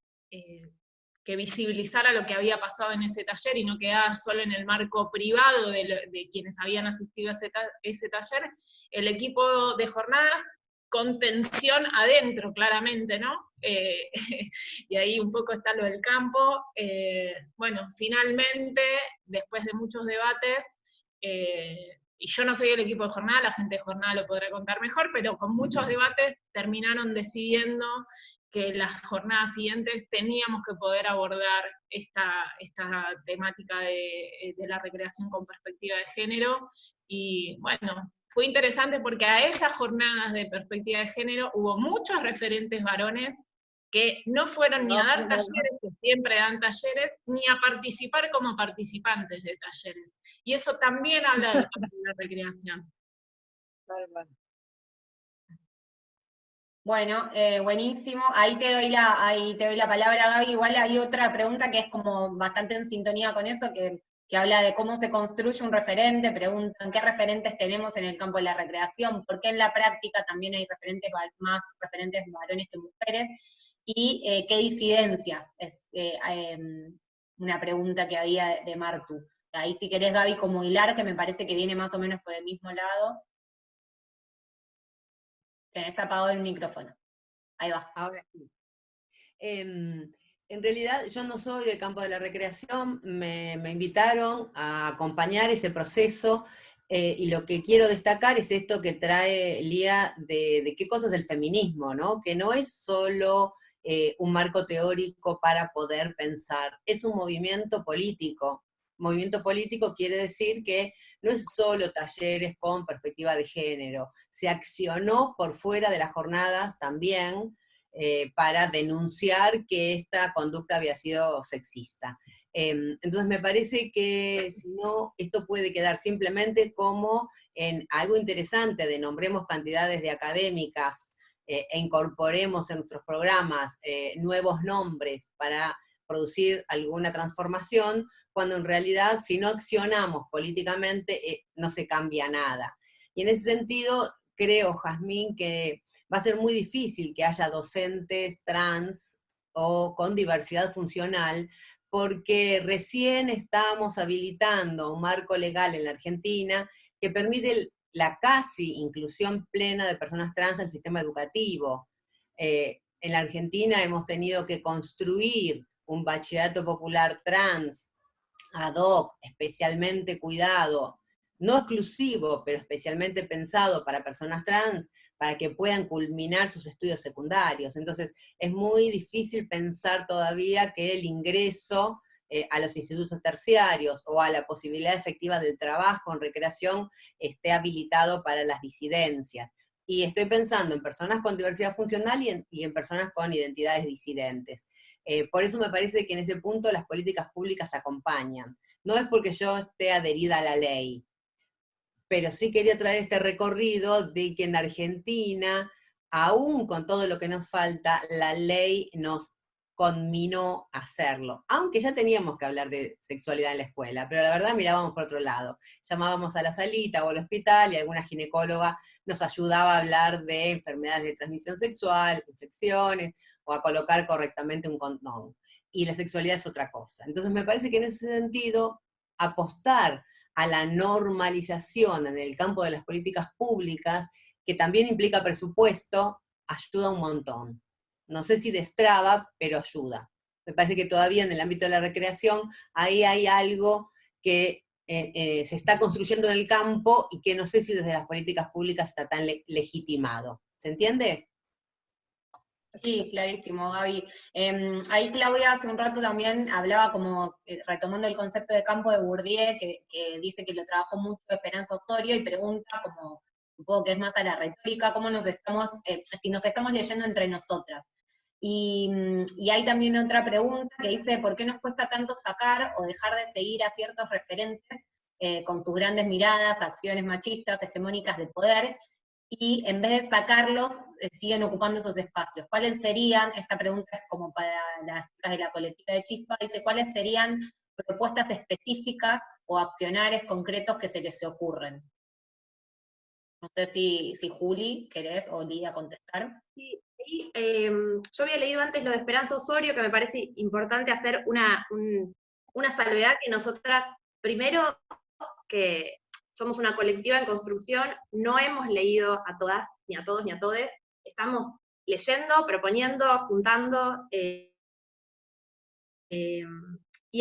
que visibilizara lo que había pasado en ese taller y no quedara solo en el marco privado de quienes habían asistido a ese taller, el equipo de jornadas con tensión adentro, claramente, ¿no? Y ahí un poco está lo del campo. Bueno, finalmente, después de muchos debates, y yo no soy el equipo de jornada, la gente de jornada lo podrá contar mejor, pero con muchos debates terminaron decidiendo que las jornadas siguientes teníamos que poder abordar esta temática de la recreación con perspectiva de género, y bueno, fue interesante porque a esas jornadas de perspectiva de género hubo muchos referentes varones que no fueron ni a dar talleres, que siempre dan talleres, ni a participar como participantes de talleres. Y eso también habla de la recreación. Bueno, buenísimo. Ahí te doy la palabra, Gaby. Igual hay otra pregunta que es como bastante en sintonía con eso, que habla de cómo se construye un referente, preguntan qué referentes tenemos en el campo de la recreación, por qué en la práctica también hay más referentes varones que mujeres, y qué disidencias, es una pregunta que había de Martu. Ahí si querés, Gaby, como hilar, que me parece que viene más o menos por el mismo lado. Tenés apagado el micrófono. Ahí va. Ahora sí. En realidad yo no soy del campo de la recreación, me invitaron a acompañar ese proceso, y lo que quiero destacar es esto que trae Lía de qué cosa es el feminismo, ¿no? Que no es solo un marco teórico para poder pensar, es un movimiento político. Movimiento político quiere decir que no es solo talleres con perspectiva de género, se accionó por fuera de las jornadas también, para denunciar que esta conducta había sido sexista. Entonces me parece que si no, esto puede quedar simplemente como en algo interesante de nombremos cantidades de académicas e incorporemos en nuestros programas nuevos nombres para producir alguna transformación, cuando en realidad si no accionamos políticamente no se cambia nada. Y en ese sentido creo, Jazmín, que va a ser muy difícil que haya docentes trans o con diversidad funcional, porque recién estamos habilitando un marco legal en la Argentina que permite la casi inclusión plena de personas trans al sistema educativo. En la Argentina hemos tenido que construir un bachillerato popular trans ad hoc, especialmente cuidado, no exclusivo, pero especialmente pensado para personas trans, para que puedan culminar sus estudios secundarios. Entonces, es muy difícil pensar todavía que el ingreso a los institutos terciarios o a la posibilidad efectiva del trabajo en recreación esté habilitado para las disidencias. Y estoy pensando en personas con diversidad funcional y en personas con identidades disidentes. Por eso me parece que en ese punto las políticas públicas acompañan. No es porque yo esté adherida a la ley, pero sí quería traer este recorrido de que en Argentina, aún con todo lo que nos falta, la ley nos conminó a hacerlo. Aunque ya teníamos que hablar de sexualidad en la escuela, pero la verdad mirábamos por otro lado. Llamábamos a la salita o al hospital y alguna ginecóloga nos ayudaba a hablar de enfermedades de transmisión sexual, infecciones, o a colocar correctamente un condón. Y la sexualidad es otra cosa. Entonces me parece que en ese sentido, apostar a la normalización en el campo de las políticas públicas, que también implica presupuesto, ayuda un montón. No sé si destraba, pero ayuda. Me parece que todavía en el ámbito de la recreación, ahí hay algo que se está construyendo en el campo y que no sé si desde las políticas públicas está tan legitimado. ¿Se entiende? Sí, clarísimo, Gaby. Ahí Claudia hace un rato también hablaba como, retomando el concepto de campo de Bourdieu, que dice que lo trabajó mucho Esperanza Osorio, y pregunta como, un poco que es más a la retórica, cómo nos estamos, si nos estamos leyendo entre nosotras. Y hay también otra pregunta que dice, ¿por qué nos cuesta tanto sacar o dejar de seguir a ciertos referentes con sus grandes miradas, acciones machistas, hegemónicas de poder? y en vez de sacarlos, siguen ocupando esos espacios. ¿Cuáles serían, esta pregunta es como para las chicas de la colectiva de Chispa, dice, ¿cuáles serían propuestas específicas o accionarios concretos que se les ocurren? No sé si Juli querés o Lía contestar. Sí, yo había leído antes lo de Esperanza Osorio, que me parece importante hacer una salvedad, que nosotras, primero, que somos una colectiva en construcción, no hemos leído a todas, ni a todos, ni a todes, estamos leyendo, proponiendo, juntando, y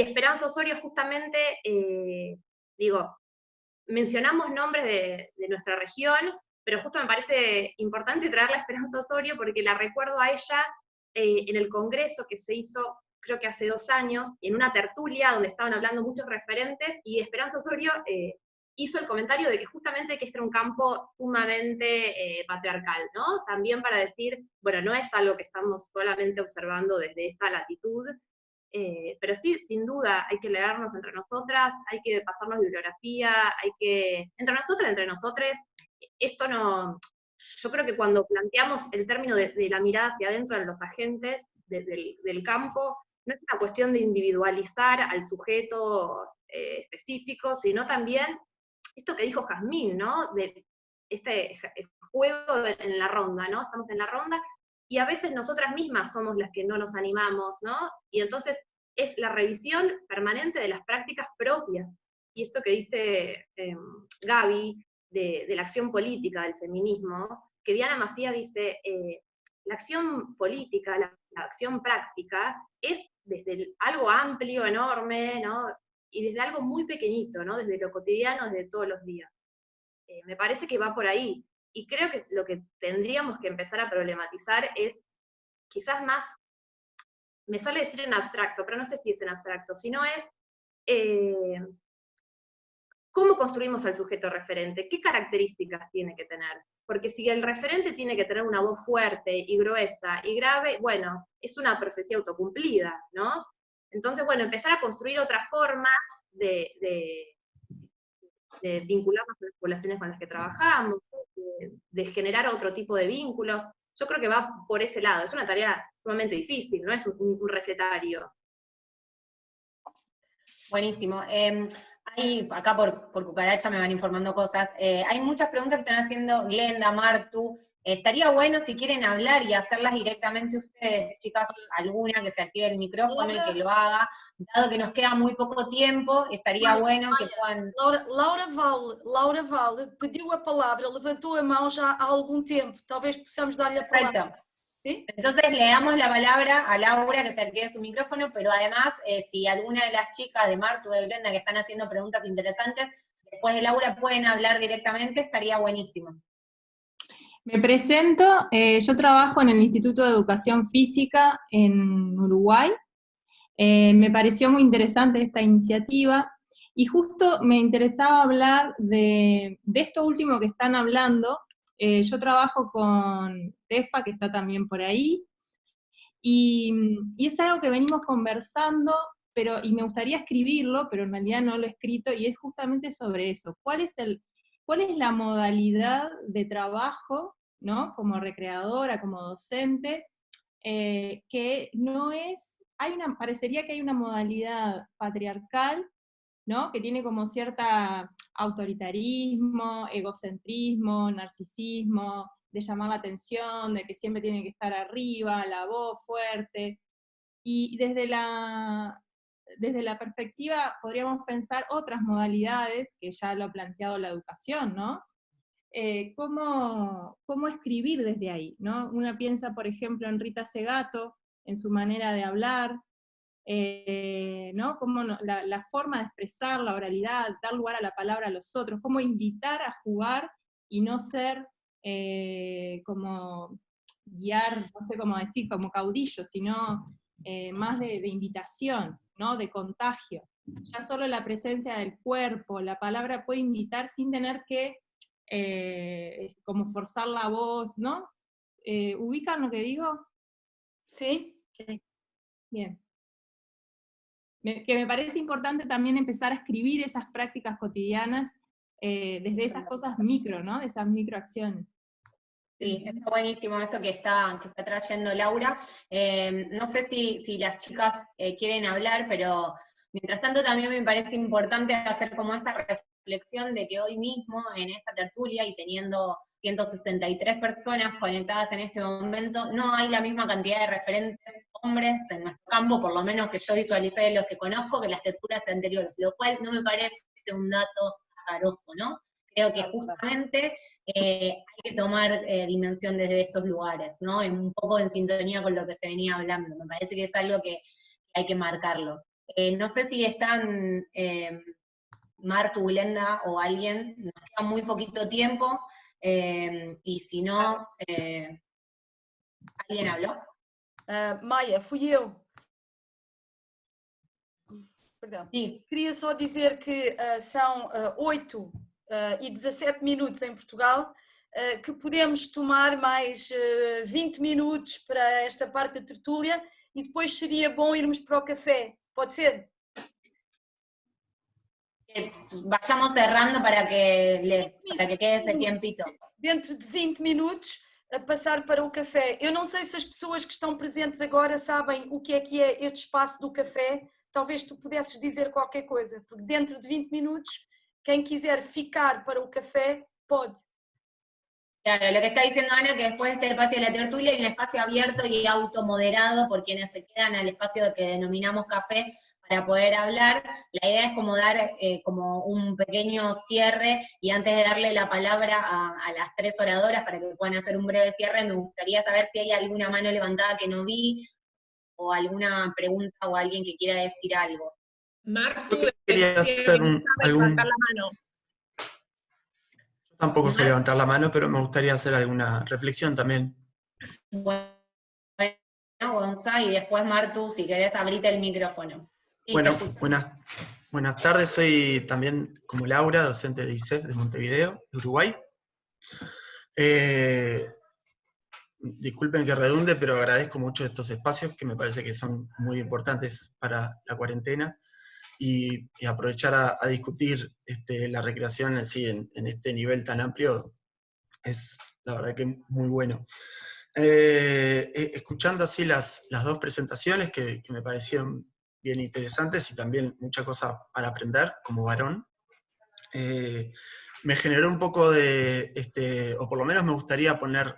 Esperanza Osorio justamente, mencionamos nombres de nuestra región, pero justo me parece importante traer la Esperanza Osorio porque la recuerdo a ella en el congreso que se hizo, creo que hace 2 años, en una tertulia donde estaban hablando muchos referentes, y Esperanza Osorio hizo el comentario de que justamente que este era un campo sumamente patriarcal, ¿no? También para decir, bueno, no es algo que estamos solamente observando desde esta latitud, pero sí, sin duda, hay que leernos entre nosotras, hay que pasarnos bibliografía, hay que, entre nosotras, entre nosotres, esto no, yo creo que cuando planteamos el término de la mirada hacia adentro de los agentes del campo, no es una cuestión de individualizar al sujeto específico, sino también esto que dijo Jazmín, ¿no? De este juego en la ronda, ¿no? Estamos en la ronda, y a veces nosotras mismas somos las que no nos animamos, ¿no? Y entonces es la revisión permanente de las prácticas propias. Y esto que dice Gaby, de la acción política del feminismo, que Diana Mafía dice, la acción política, la acción práctica, es desde algo amplio, enorme, ¿no? Y desde algo muy pequeñito, ¿no? Desde lo cotidiano, desde todos los días. Me parece que va por ahí. Y creo que lo que tendríamos que empezar a problematizar es, quizás más, me sale decir en abstracto, pero no sé si es en abstracto, sino es, ¿cómo construimos al sujeto referente? ¿Qué características tiene que tener? Porque si el referente tiene que tener una voz fuerte y gruesa y grave, bueno, es una profecía autocumplida, ¿no? Entonces, bueno, empezar a construir otras formas de vincularnos con las poblaciones con las que trabajamos, de generar otro tipo de vínculos. Yo creo que va por ese lado. Es una tarea sumamente difícil, no es un recetario. Buenísimo. Acá por Cucaracha me van informando cosas. Hay muchas preguntas que están haciendo Glenda, Martu. Estaría bueno si quieren hablar y hacerlas directamente ustedes, chicas, alguna que se active el micrófono y que lo haga. Dado que nos queda muy poco tiempo, estaría bueno que puedan... Laura Vale pediu a palavra, levantou a mão já há algum tempo. Talvez possamos darle a palavra. Perfecto. ¿Sí? Entonces le damos la palabra a Laura que se active su micrófono, pero además, si alguna de las chicas de Martu o de Glenda que están haciendo preguntas interesantes, después de Laura pueden hablar directamente, estaría buenísimo. Me presento, yo trabajo en el Instituto de Educación Física en Uruguay. Me pareció muy interesante esta iniciativa y justo me interesaba hablar de esto último que están hablando. Yo trabajo con Tefa, que está también por ahí, y es algo que venimos conversando, y me gustaría escribirlo, pero en realidad no lo he escrito, y es justamente sobre eso. ¿Cuál es la modalidad de trabajo, ¿no? Como recreadora, como docente, que no es, parecería que hay una modalidad patriarcal, ¿no? Que tiene como cierta autoritarismo, egocentrismo, narcisismo, de llamar la atención, de que siempre tiene que estar arriba, la voz fuerte, y desde la perspectiva podríamos pensar otras modalidades, que ya lo ha planteado la educación, ¿no? ¿Cómo escribir desde ahí, ¿no? Una piensa, por ejemplo, en Rita Segato, en su manera de hablar, ¿no? Cómo la forma de expresar la oralidad, dar lugar a la palabra a los otros, cómo invitar a jugar y no ser como guiar, no sé cómo decir, como caudillo, sino más de invitación, ¿no? De contagio. Ya solo la presencia del cuerpo, la palabra puede invitar sin tener que como forzar la voz, ¿no? ¿Ubican lo que digo? Sí. Bien. Que me parece importante también empezar a escribir esas prácticas cotidianas desde esas cosas micro, ¿no? Esas microacciones. Sí, está buenísimo esto que está trayendo Laura. No sé si las chicas quieren hablar, pero mientras tanto también me parece importante hacer como esta reflexión de que hoy mismo en esta tertulia y teniendo 163 personas conectadas en este momento, no hay la misma cantidad de referentes hombres en nuestro campo, por lo menos que yo visualicé de los que conozco, que las tertulias anteriores, lo cual no me parece un dato azaroso, ¿no? Creo que justamente hay que tomar dimensión desde estos lugares, ¿no? Un poco en sintonía con lo que se venía hablando. Me parece que es algo que hay que marcarlo. No sé si están Martu, Glenda o alguien, nos queda muy poquito tiempo, y si no, ¿alguien habló? Maia, fui eu. Perdão. Sí. Queria só dizer que são 8h17 em Portugal, que podemos tomar mais 20 minutos para esta parte da tertúlia e depois seria bom irmos para o café. Pode ser? Vayamos cerrando para que quede ese tiempito. Dentro de 20 minutos, a passar para o café. Eu não sei se as pessoas que estão presentes agora sabem o que é este espaço do café. Talvez tu pudesses dizer qualquer coisa, porque dentro de 20 minutos, quem quiser ficar para o café, pode. Claro, lo que está diciendo Ana, que después está el espacio de la tertulia y un espacio abierto y automoderado por quienes se quedan al espacio que denominamos café para poder hablar. La idea es como dar como un pequeño cierre, y antes de darle la palabra a las tres oradoras para que puedan hacer un breve cierre, me gustaría saber si hay alguna mano levantada que no vi, o alguna pregunta o alguien que quiera decir algo. Martu, quería hacer levantar la mano. Yo tampoco sé levantar la mano, pero me gustaría hacer alguna reflexión también. Bueno, Gonzalo, y después Martu, si querés abrite el micrófono. Sí, bueno, buenas tardes, soy también como Laura, docente de ISEF de Montevideo, de Uruguay. Disculpen que redunde, pero agradezco mucho estos espacios que me parece que son muy importantes para la cuarentena, y aprovechar a discutir la recreación en sí en este nivel tan amplio es la verdad que muy bueno. Escuchando así las dos presentaciones que me parecieron bien interesantes y también mucha cosa para aprender como varón, me generó un poco de, o por lo menos me gustaría poner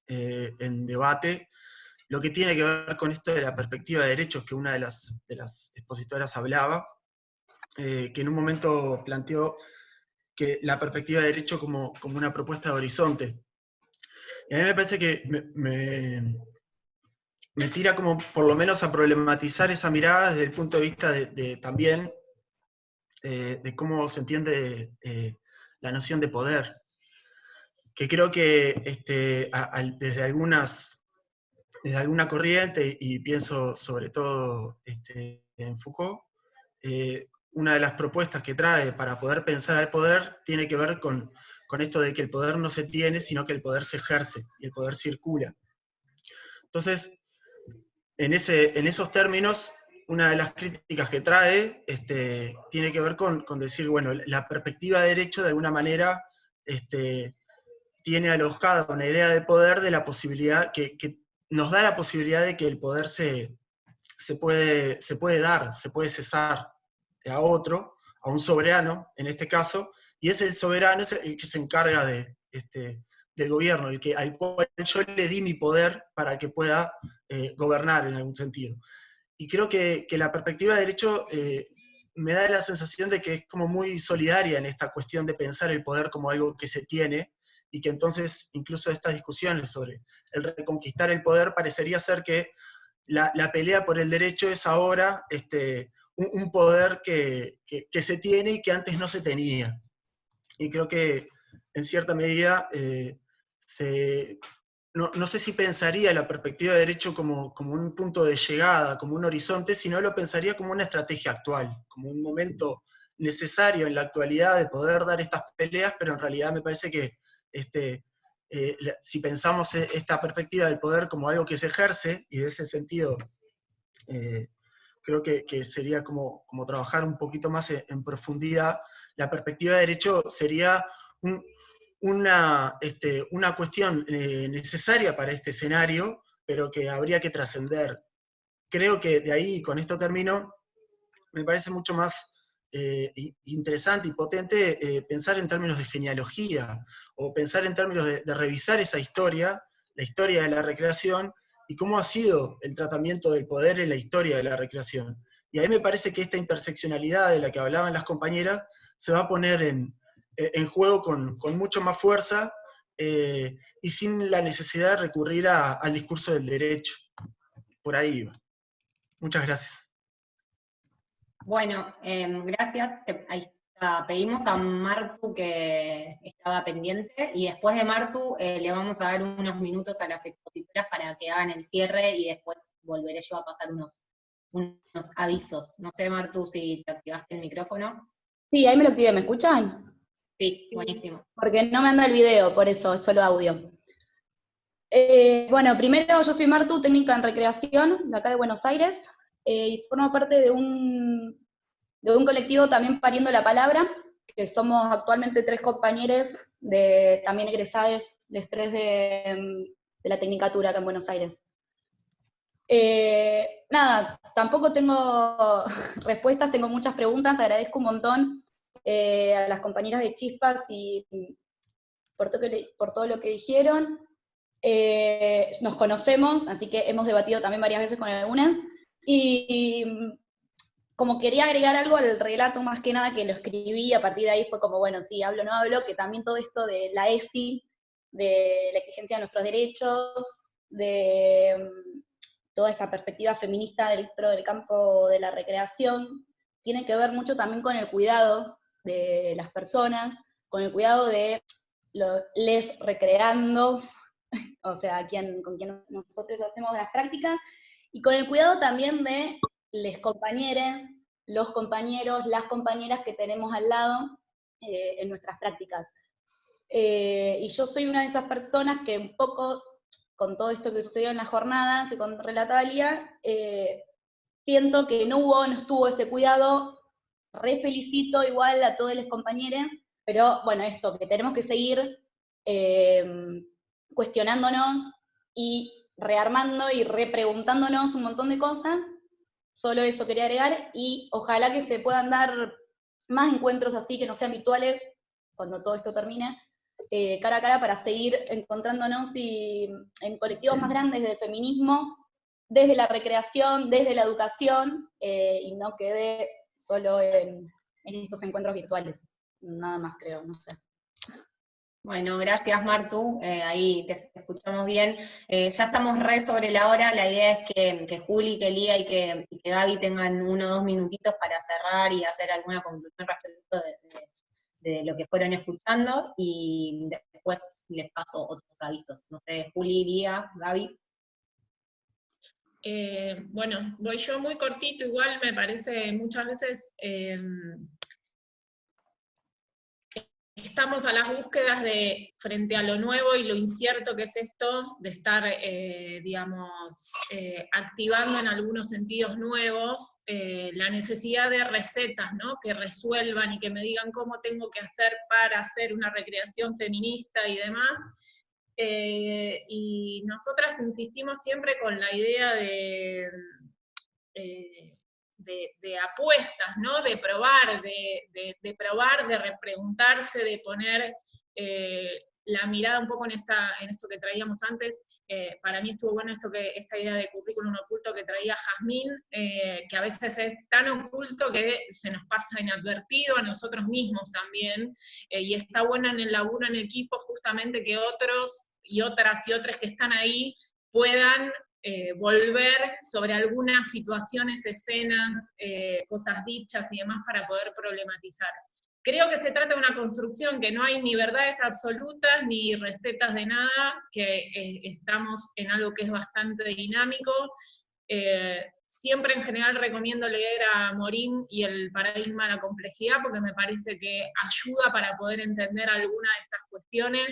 en debate lo que tiene que ver con esto de la perspectiva de derechos, que una de las expositoras hablaba, que en un momento planteó que la perspectiva de derecho como una propuesta de horizonte. Y a mí me parece que me tira como por lo menos a problematizar esa mirada desde el punto de vista también de cómo se entiende la noción de poder, que creo que desde alguna corriente, y pienso sobre todo en Foucault, una de las propuestas que trae para poder pensar al poder tiene que ver con esto de que el poder no se tiene, sino que el poder se ejerce, y el poder circula. Entonces, en esos términos, una de las críticas que trae tiene que ver con decir, bueno, la perspectiva de derecho de alguna manera tiene alojada una idea de poder, de la posibilidad, que nos da la posibilidad de que el poder se puede dar, se puede cesar a otro, a un soberano, en este caso, y es el soberano es el que se encarga del gobierno, al cual yo le di mi poder para que pueda gobernar en algún sentido. Y creo que la perspectiva de derecho me da la sensación de que es como muy solidaria en esta cuestión de pensar el poder como algo que se tiene, y que entonces incluso estas discusiones sobre el reconquistar el poder parecería ser que la pelea por el derecho es ahora un poder que se tiene y que antes no se tenía. Y creo que en cierta medida no sé si pensaría la perspectiva de derecho como un punto de llegada, como un horizonte, sino lo pensaría como una estrategia actual, como un momento necesario en la actualidad de poder dar estas peleas, pero en realidad me parece que si pensamos esta perspectiva del poder como algo que se ejerce, y de ese sentido creo que sería como trabajar un poquito más en profundidad, la perspectiva de derecho sería una cuestión necesaria para este escenario, pero que habría que trascender. Creo que de ahí, con esto termino, me parece mucho más interesante y potente pensar en términos de genealogía, o pensar en términos de revisar esa historia, la historia de la recreación, y cómo ha sido el tratamiento del poder en la historia de la recreación. Y ahí me parece que esta interseccionalidad de la que hablaban las compañeras se va a poner en juego con mucho más fuerza, y sin la necesidad de recurrir al discurso del derecho. Por ahí va. Muchas gracias. Bueno, gracias. Ahí está. Pedimos a Martu que estaba pendiente, y después de Martu le vamos a dar unos minutos a las expositoras para que hagan el cierre, y después volveré yo a pasar unos avisos. No sé, Martu, si te activaste el micrófono. Sí, ahí me lo activé, ¿me escuchan? Sí, buenísimo. Porque no me anda el video, por eso, es solo audio. Bueno, primero yo soy Martu, técnica en recreación, de acá de Buenos Aires, y formo parte de un colectivo también Pariendo la Palabra, que somos actualmente 3 compañeros también egresados, los 3 de la Tecnicatura acá en Buenos Aires. Nada, tampoco tengo respuestas, tengo muchas preguntas, agradezco un montón a las compañeras de Chispas y por todo lo que dijeron. Nos conocemos, así que hemos debatido también varias veces con algunas, y como quería agregar algo al relato más que nada, que lo escribí, a partir de ahí fue como, bueno, sí, hablo, no hablo, que también todo esto de la ESI, de la exigencia de nuestros derechos, de toda esta perspectiva feminista dentro del campo de la recreación, tiene que ver mucho también con el cuidado de las personas, con el cuidado de les recreandos, o sea, con quien nosotros hacemos las prácticas, y con el cuidado también de les compañeros, los compañeros, las compañeras que tenemos al lado en nuestras prácticas. Y yo soy una de esas personas que un poco, con todo esto que sucedió en la jornada, que relataba Lía, siento que no estuvo ese cuidado. Re felicito igual a todos los compañeros, pero bueno, esto, que tenemos que seguir cuestionándonos y rearmando y repreguntándonos un montón de cosas. Solo eso quería agregar, y ojalá que se puedan dar más encuentros así, que no sean virtuales, cuando todo esto termine, cara a cara, para seguir encontrándonos en colectivos más grandes del feminismo, desde la recreación, desde la educación, y no quede solo en estos encuentros virtuales. Nada más, creo, no sé. Bueno, gracias Martu, ahí te escuchamos bien. Ya estamos re sobre la hora, la idea es que Juli, que Lía y que Gaby tengan 1 o 2 minutitos para cerrar y hacer alguna conclusión respecto de lo que fueron escuchando, y después les paso otros avisos. No sé, Juli, Lía, Gaby. Bueno, voy yo muy cortito, igual me parece muchas veces estamos a las búsquedas frente a lo nuevo y lo incierto que es esto, de estar, digamos, activando en algunos sentidos nuevos la necesidad de recetas, ¿no? Que resuelvan y que me digan cómo tengo que hacer para hacer una recreación feminista y demás. Y nosotras insistimos siempre con la idea de apuestas, ¿no? De probar, de repreguntarse, de poner la mirada un poco en esto que traíamos antes. Para mí estuvo bueno esta idea de currículum oculto que traía Jazmín, que a veces es tan oculto que se nos pasa inadvertido a nosotros mismos también, y está bueno en el laburo en equipo justamente que otros y otras que están ahí puedan volver sobre algunas situaciones, escenas, cosas dichas y demás para poder problematizar. Creo que se trata de una construcción que no hay ni verdades absolutas ni recetas de nada, que estamos en algo que es bastante dinámico. Siempre en general recomiendo leer a Morín y el paradigma de la complejidad, porque me parece que ayuda para poder entender alguna de estas cuestiones.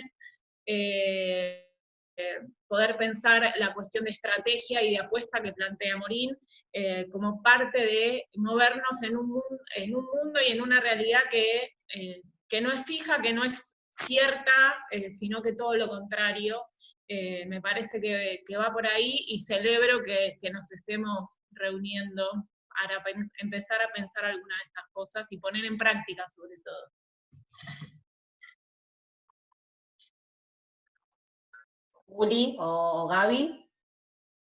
Poder pensar la cuestión de estrategia y de apuesta que plantea Morín, como parte de movernos en un mundo y en una realidad que no es fija, que no es cierta, sino que todo lo contrario. Me parece que va por ahí, y celebro que nos estemos reuniendo para empezar a pensar algunas de estas cosas y poner en práctica sobre todo. Juli o Gaby.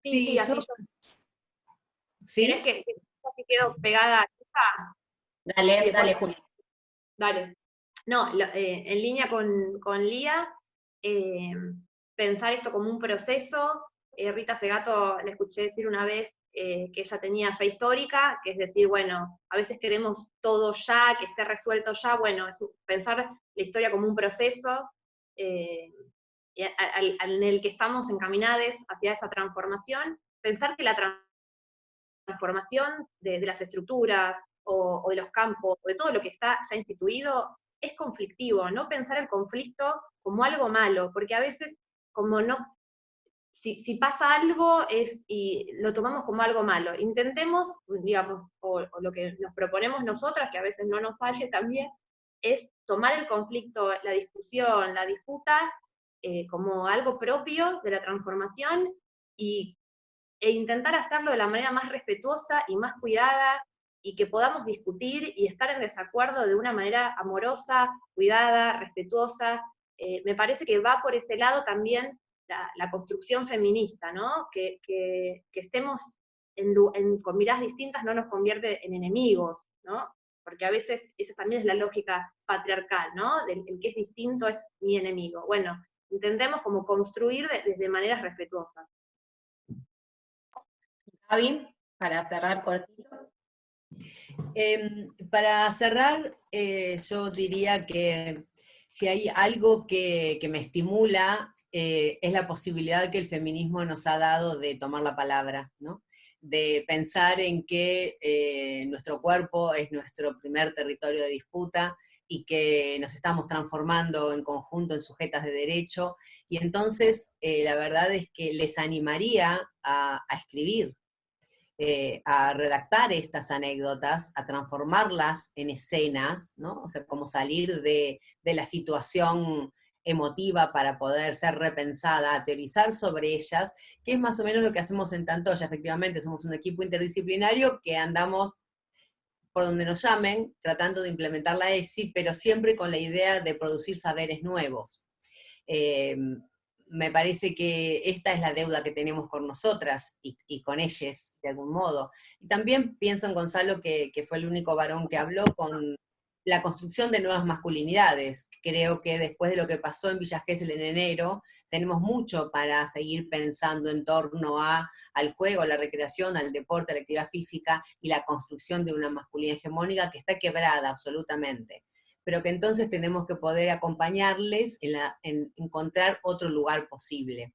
Sí, así yo. ¿Sí? ¿Querés que así quedo pegada a esta? Dale, dale, Juli. Dale. No, en línea con Lía, pensar esto como un proceso. Rita Segato la escuché decir una vez que ella tenía fe histórica, que es decir, bueno, a veces queremos todo ya, que esté resuelto ya. Bueno, es pensar la historia como un proceso en el que estamos encaminados hacia esa transformación. Pensar que la transformación de las estructuras o de los campos, o de todo lo que está ya instituido, es conflictivo. No pensar el conflicto como algo malo, porque a veces, como no, si pasa algo y lo tomamos como algo malo. Intentemos, digamos, o lo que nos proponemos nosotras, que a veces no nos sale también, es tomar el conflicto, la discusión, la disputa, como algo propio de la transformación, e intentar hacerlo de la manera más respetuosa y más cuidada, y que podamos discutir y estar en desacuerdo de una manera amorosa, cuidada, respetuosa. Me parece que va por ese lado también la construcción feminista, ¿no? Que estemos con miradas distintas no nos convierte en enemigos, ¿no? Porque a veces esa también es la lógica patriarcal, ¿no? El que es distinto es mi enemigo. Bueno, intentemos como construir desde maneras respetuosas. Gaby, para cerrar cortito. Para cerrar, yo diría que si hay algo que me estimula, es la posibilidad que el feminismo nos ha dado de tomar la palabra, ¿no? De pensar en que nuestro cuerpo es nuestro primer territorio de disputa, y que nos estamos transformando en conjunto en sujetas de derecho, y entonces la verdad es que les animaría a escribir, a redactar estas anécdotas, a transformarlas en escenas, ¿no? O sea, como salir de la situación emotiva para poder ser repensada, a teorizar sobre ellas, que es más o menos lo que hacemos en Tantoya. Efectivamente, somos un equipo interdisciplinario que andamos por donde nos llamen, tratando de implementar la ESI, pero siempre con la idea de producir saberes nuevos. Me parece que esta es la deuda que tenemos con nosotras y con ellas, de algún modo. Y también pienso en Gonzalo, que fue el único varón que habló, con la construcción de nuevas masculinidades. Creo que después de lo que pasó en Villa Gesell en enero, tenemos mucho para seguir pensando en torno al juego, a la recreación, al deporte, a la actividad física, y la construcción de una masculinidad hegemónica que está quebrada absolutamente, pero que entonces tenemos que poder acompañarles en encontrar otro lugar posible.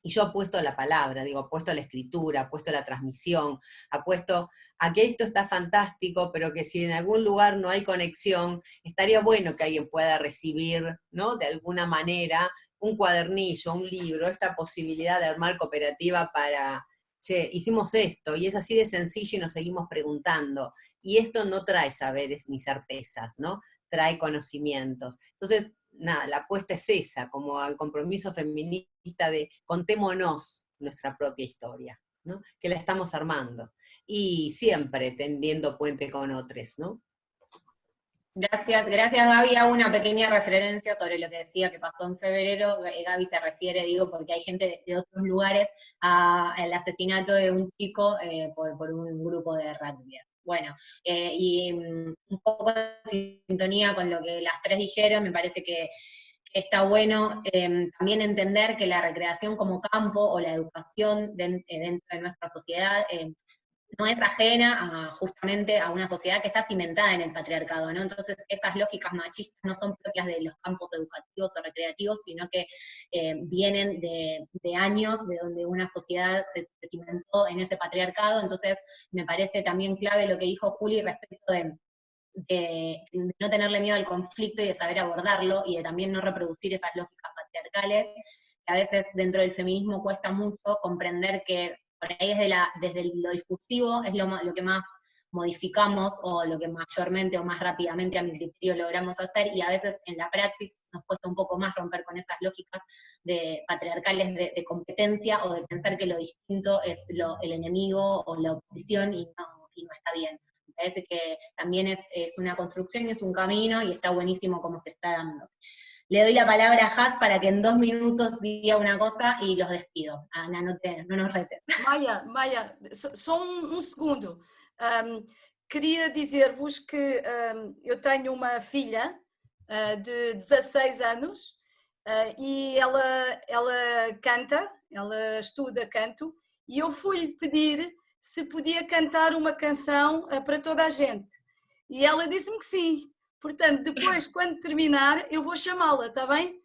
Y yo apuesto a la palabra, apuesto a la escritura, apuesto a la transmisión, apuesto a que esto está fantástico, pero que si en algún lugar no hay conexión, estaría bueno que alguien pueda recibir, ¿no?, de alguna manera, un cuadernillo, un libro, esta posibilidad de armar cooperativa para, che, hicimos esto, y es así de sencillo y nos seguimos preguntando. Y esto no trae saberes ni certezas, ¿no? Trae conocimientos. Entonces, nada, la apuesta es esa, como al compromiso feminista de contémonos nuestra propia historia, ¿no? Que la estamos armando. Y siempre tendiendo puente con otros, ¿no? Gracias Gaby. Hago una pequeña referencia sobre lo que decía que pasó en febrero. Gaby se refiere, porque hay gente de otros lugares, al asesinato de un chico por un grupo de rugby. Bueno, y un poco en sintonía con lo que las tres dijeron, me parece que está bueno también entender que la recreación como campo, o la educación dentro de nuestra sociedad, no es ajena justamente a una sociedad que está cimentada en el patriarcado, ¿no? Entonces esas lógicas machistas no son propias de los campos educativos o recreativos, sino que vienen de años de donde una sociedad se cimentó en ese patriarcado. Entonces me parece también clave lo que dijo Juli respecto de no tenerle miedo al conflicto y de saber abordarlo, y de también no reproducir esas lógicas patriarcales, que a veces dentro del feminismo cuesta mucho comprender que por ahí desde lo discursivo es lo que más modificamos o lo que mayormente o más rápidamente a mi criterio logramos hacer, y a veces en la praxis nos cuesta un poco más romper con esas lógicas de patriarcales de competencia o de pensar que lo distinto es el enemigo o la oposición y no está bien. Me parece que también es una construcción y es un camino y está buenísimo cómo se está dando. Le doy la palabra a Has para que en 2 minutos diga una cosa y los despido. Ana, no nos retes. Maia, só segundo. Queria dizer-vos que eu tenho uma filha de 16 anos e ela canta, ela estuda canto, e eu fui-lhe pedir se podia cantar uma canção para toda a gente. E ela disse-me que sim. Portanto, depois, quando terminar, eu vou chamá-la, está bem?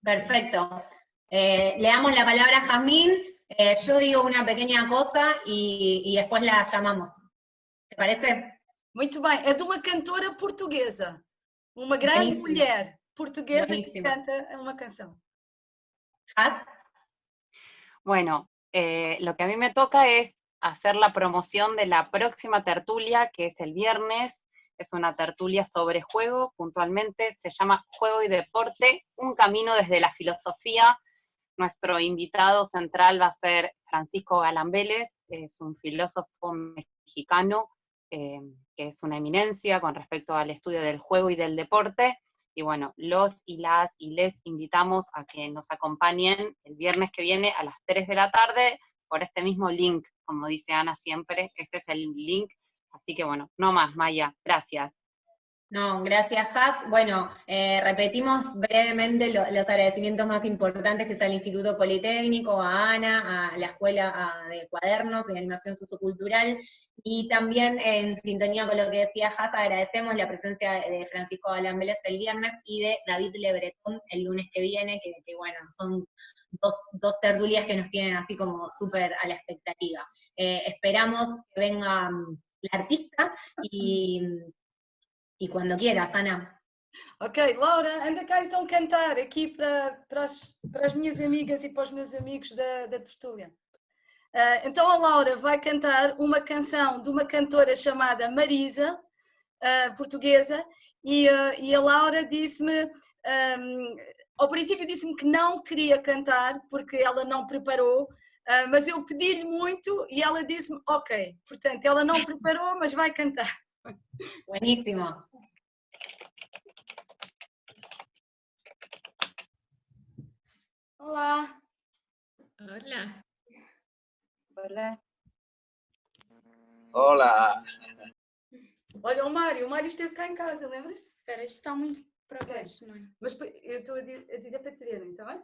Perfecto. Le damos la palabra a Jazmín, yo digo una pequeña cosa y después la llamamos. ¿Te parece? Muito bem. É de uma cantora portuguesa. Uma grande mulher portuguesa que canta uma canção. ¿Has? Bueno, lo que a mí me toca es hacer la promoción de la próxima tertulia, que es el viernes. Es una tertulia sobre juego, puntualmente se llama Juego y Deporte, un camino desde la filosofía. Nuestro invitado central va a ser Francisco Galán Vélez, es un filósofo mexicano que es una eminencia con respecto al estudio del juego y del deporte. Y bueno, los y les invitamos a que nos acompañen el viernes que viene a las 3 de la tarde por este mismo link, como dice Ana siempre, este es el link. Así que bueno, no más, Maya, gracias. No, gracias, Has. Bueno, repetimos brevemente los agradecimientos más importantes, que es al Instituto Politécnico, a Ana, a la Escuela de Cuadernos de Animación Sociocultural, y también en sintonía con lo que decía Has, agradecemos la presencia de Francisco Galán Vélez el viernes y de David Lebretón el lunes que viene, que bueno, son dos tertulias que nos tienen así como súper a la expectativa. Esperamos que venga la artista e quando quieras, Ana. Ok, Laura, anda cá então cantar aqui para as minhas amigas e para os meus amigos da tertúlia. Então a Laura vai cantar uma canção de uma cantora chamada Marisa, portuguesa, e a Laura disse-me, ao princípio disse-me que não queria cantar porque ela não preparou, mas eu pedi-lhe muito e ela disse-me ok, portanto ela não preparou, mas vai cantar. Buenísimo. Olá. Hola. Hola. Olá. Olha, o Mário esteve cá em casa, lembras-te? Espera, isto está muito para baixo, mãe. Mas eu estou a dizer para te verem, está bem?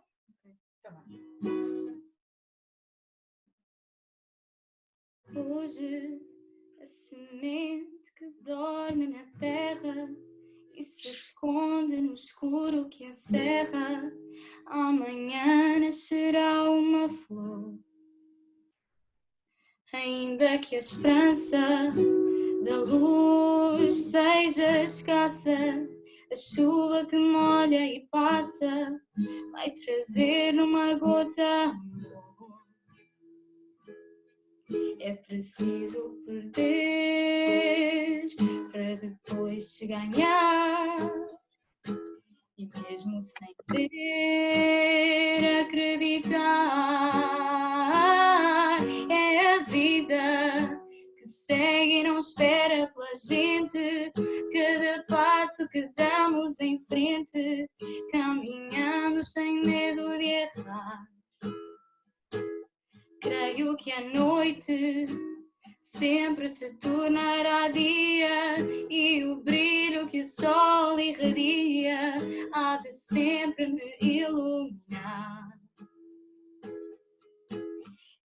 Está bem. Hoje, a semente que dorme na terra e se esconde no escuro que encerra, amanhã nascerá uma flor. Ainda que a esperança da luz seja escassa, a chuva que molha e passa vai trazer uma gota amor. É preciso perder para depois se ganhar, e mesmo sem ver, acreditar. É a vida que segue e não espera pela gente, cada passo que damos em frente, caminhando sem medo de errar. Creio que a noite sempre se tornará dia, e o brilho que o sol irradia há de sempre me iluminar.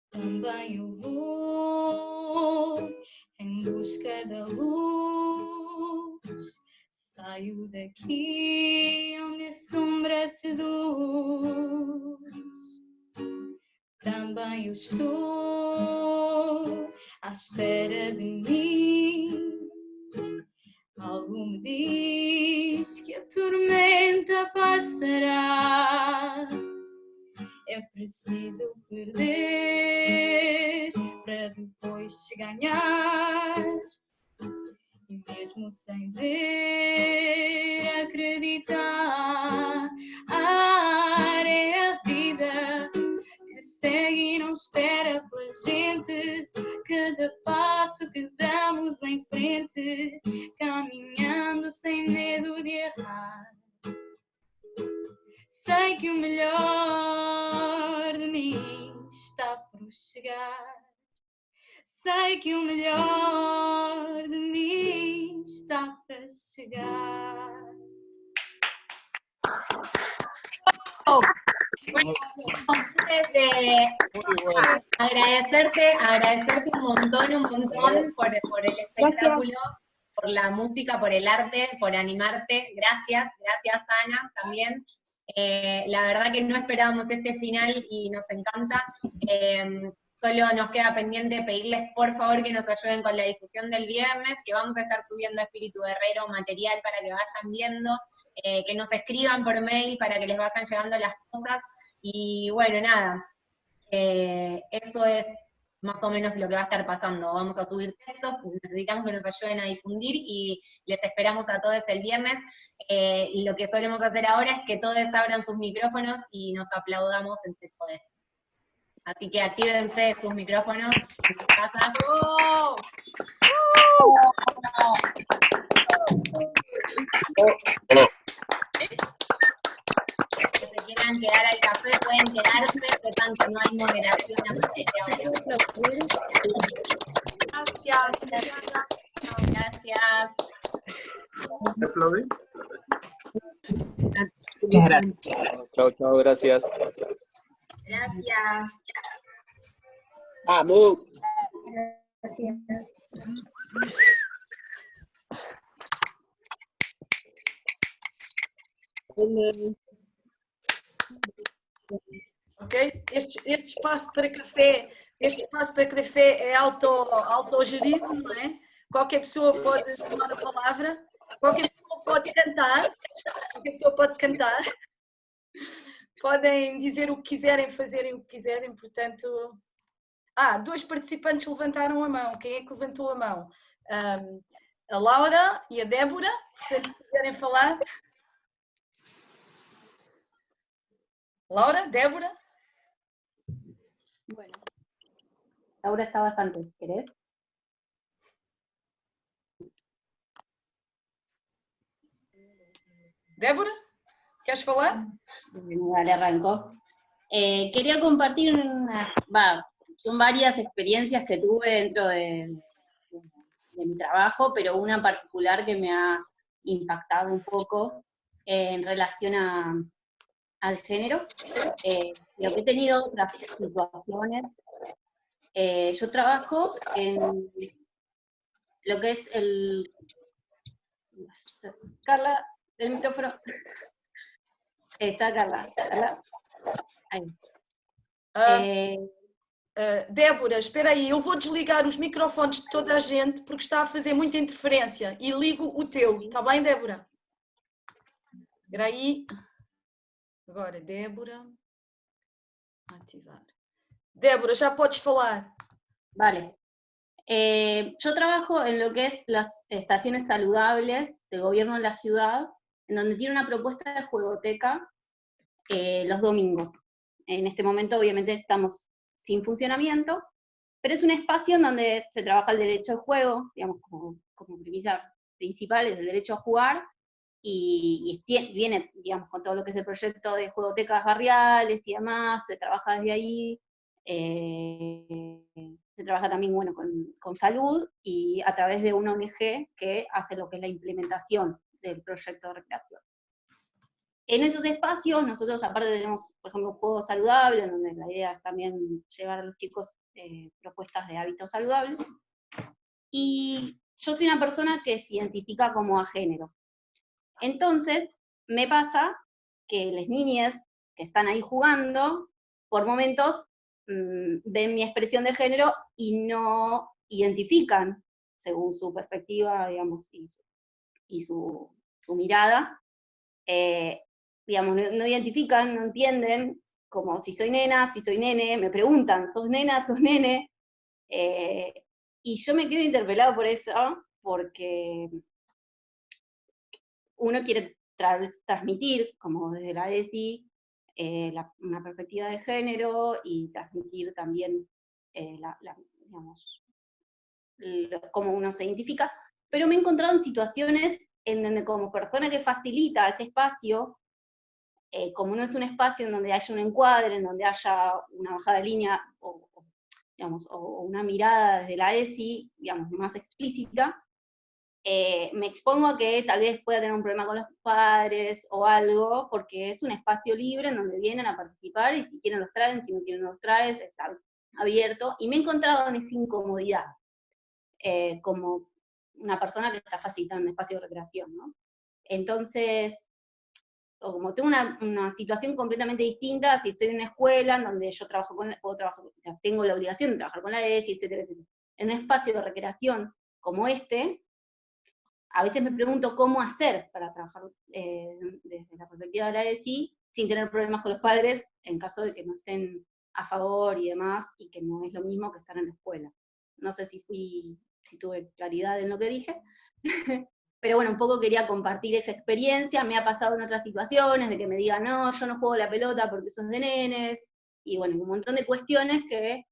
Também eu vou em busca da luz, saio daqui onde a sombra seduz. Também eu estou à espera de mim. Algo me diz que a tormenta passará. É preciso perder para depois se ganhar, mesmo sem ver, acreditar. Ar é a vida que segue e não espera pela gente. Cada passo que damos em frente, caminhando sem medo de errar. Sei que o melhor de mim está por chegar. Sei que o melhor de mim está para chegar. Agradecerte un montón por el espectáculo, por la música, por el arte, por animarte. Gracias Ana también. La verdad que no esperábamos este final y nos encanta. Solo nos queda pendiente pedirles por favor que nos ayuden con la difusión del viernes, que vamos a estar subiendo a Espíritu Guerrero material para que vayan viendo, que nos escriban por mail para que les vayan llegando las cosas, y bueno, nada, eso es más o menos lo que va a estar pasando. Vamos a subir textos, necesitamos que nos ayuden a difundir, y les esperamos a todos el viernes. Lo que solemos hacer ahora es que todos abran sus micrófonos y nos aplaudamos entre todos. Así que actívense sus micrófonos en sus casas. Que se quieran quedar al café, pueden quedarse, sepan que no hay moderación en este audio. Gracias. ¿Te aplaudí? Muchas gracias. Chao, gracias. Gracias. Vamos. Ok? Este espaço para café, é autogerido, não é? Qualquer pessoa pode tomar a palavra, qualquer pessoa pode cantar, podem dizer o que quiserem, fazerem o que quiserem, portanto... dois participantes levantaram a mão. Quem é que levantou a mão? A Laura e a Débora, portanto, se quiserem falar. Laura, Débora. Bueno, Laura estaba antes, ¿querés? Débora, queres falar? Vale, arranco. Quería compartir son varias experiencias que tuve dentro de mi trabajo, pero una en particular que me ha impactado un poco en relación al género. Lo que he tenido otras situaciones. Yo trabajo en lo que es el... Carla, el micrófono. Está Carla. Ahí. Débora, espera aí, eu vou desligar os microfones de toda a gente porque está a fazer muita interferência e ligo o teu, está bem, Débora? Espera aí. Agora, Débora. Ativar. Débora, já podes falar. Vale. Yo trabajo en lo que es las estaciones saludables del gobierno de la ciudad, en donde tiene una propuesta de juegoteca los domingos. En este momento, obviamente, estamos sin funcionamiento, pero es un espacio en donde se trabaja el derecho al juego, digamos, como premisa principal es el derecho a jugar, y viene, digamos, con todo lo que es el proyecto de juegotecas barriales y demás, se trabaja desde ahí, se trabaja también, bueno, con salud, y a través de una ONG que hace lo que es la implementación del proyecto de recreación. En esos espacios nosotros aparte tenemos, por ejemplo, un juego saludable, en donde la idea es también llevar a los chicos propuestas de hábitos saludables, y yo soy una persona que se identifica como agénero. Entonces, me pasa que las niñas que están ahí jugando, por momentos ven mi expresión de género y no identifican, según su perspectiva, digamos, y su mirada, digamos, no identifican, no entienden, como si soy nena, si soy nene, me preguntan, ¿sos nena, sos nene? Y yo me quedo interpelado por eso, porque uno quiere transmitir, como desde la ESI, una perspectiva de género y transmitir también digamos, cómo uno se identifica, pero me he encontrado en situaciones en donde como persona que facilita ese espacio, como no es un espacio en donde haya un encuadre, en donde haya una bajada de línea digamos, o una mirada desde la ESI, digamos, más explícita, me expongo a que tal vez pueda tener un problema con los padres o algo, porque es un espacio libre en donde vienen a participar y si quieren los traen, si no quieren los traes, es abierto, y me he encontrado en esa incomodidad, como una persona que está facilitando un espacio de recreación, ¿no? Entonces, o como tengo una situación completamente distinta, si estoy en una escuela en donde yo trabajo tengo la obligación de trabajar con la ESI, etcétera, etcétera. En un espacio de recreación como este, a veces me pregunto cómo hacer para trabajar desde la perspectiva de la ESI sin tener problemas con los padres en caso de que no estén a favor y demás, y que no es lo mismo que estar en la escuela. No sé si tuve claridad en lo que dije, pero bueno, un poco quería compartir esa experiencia. Me ha pasado en otras situaciones de que me digan, no, yo no juego la pelota porque sos de nenes, y bueno, un montón de cuestiones que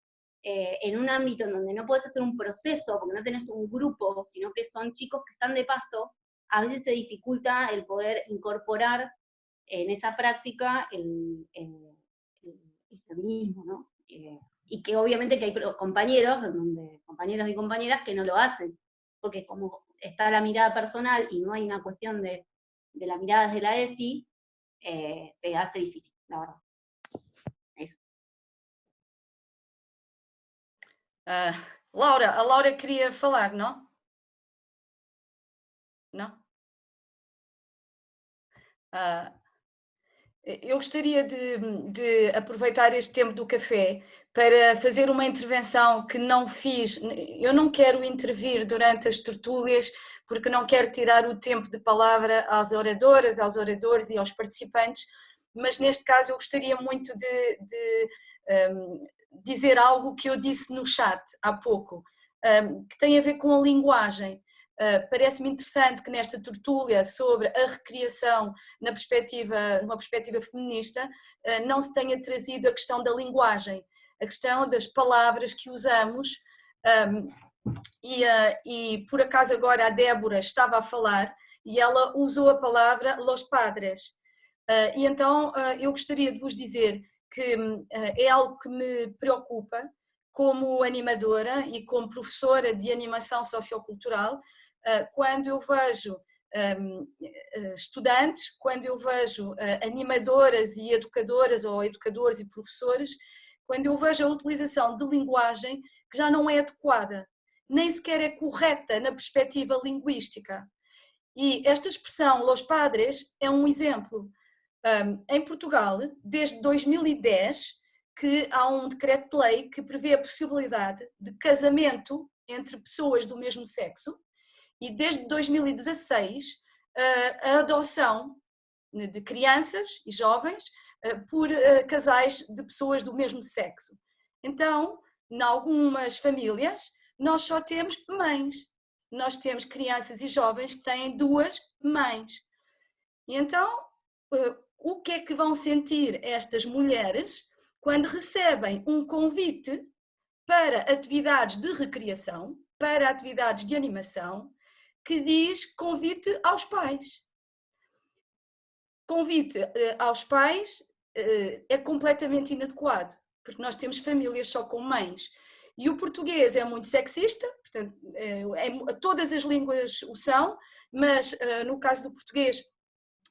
en un ámbito en donde no podés hacer un proceso, porque no tenés un grupo, sino que son chicos que están de paso, a veces se dificulta el poder incorporar en esa práctica el feminismo, ¿no? Y que obviamente que hay compañeros y compañeras que no lo hacen, porque como está la mirada personal y no hay una cuestión de la mirada desde la ESI, se hace difícil, la verdad. Eso. Laura, a Laura queria falar, não? Não? Eu gostaria de aproveitar este tempo do café para fazer uma intervenção que não fiz. Eu não quero intervir durante as tertúlias, porque não quero tirar o tempo de palavra às oradoras, aos oradores e aos participantes, mas neste caso eu gostaria muito de dizer algo que eu disse no chat há pouco, que tem a ver com a linguagem. Parece-me interessante que nesta tertúlia sobre a recriação numa perspectiva feminista não se tenha trazido a questão da linguagem, a questão das palavras que usamos, e por acaso agora a Débora estava a falar e ela usou a palavra los padres, e então eu gostaria de vos dizer que é algo que me preocupa como animadora e como professora de animação sociocultural, quando eu vejo estudantes, quando eu vejo animadoras e educadoras ou educadores e professores, quando eu vejo a utilização de linguagem que já não é adequada, nem sequer é correta na perspectiva linguística. E esta expressão, los padres, é um exemplo. Em Portugal, desde 2010, que há um decreto-lei que prevê a possibilidade de casamento entre pessoas do mesmo sexo, e desde 2016 a adoção de crianças e jovens por casais de pessoas do mesmo sexo. Então, em algumas famílias, nós só temos mães. Nós temos crianças e jovens que têm duas mães. E então, o que é que vão sentir estas mulheres quando recebem um convite para atividades de recreação, para atividades de animação, que diz convite aos pais? Convite aos pais é completamente inadequado, porque nós temos famílias só com mães. E o português é muito sexista, portanto, todas as línguas o são, mas no caso do português,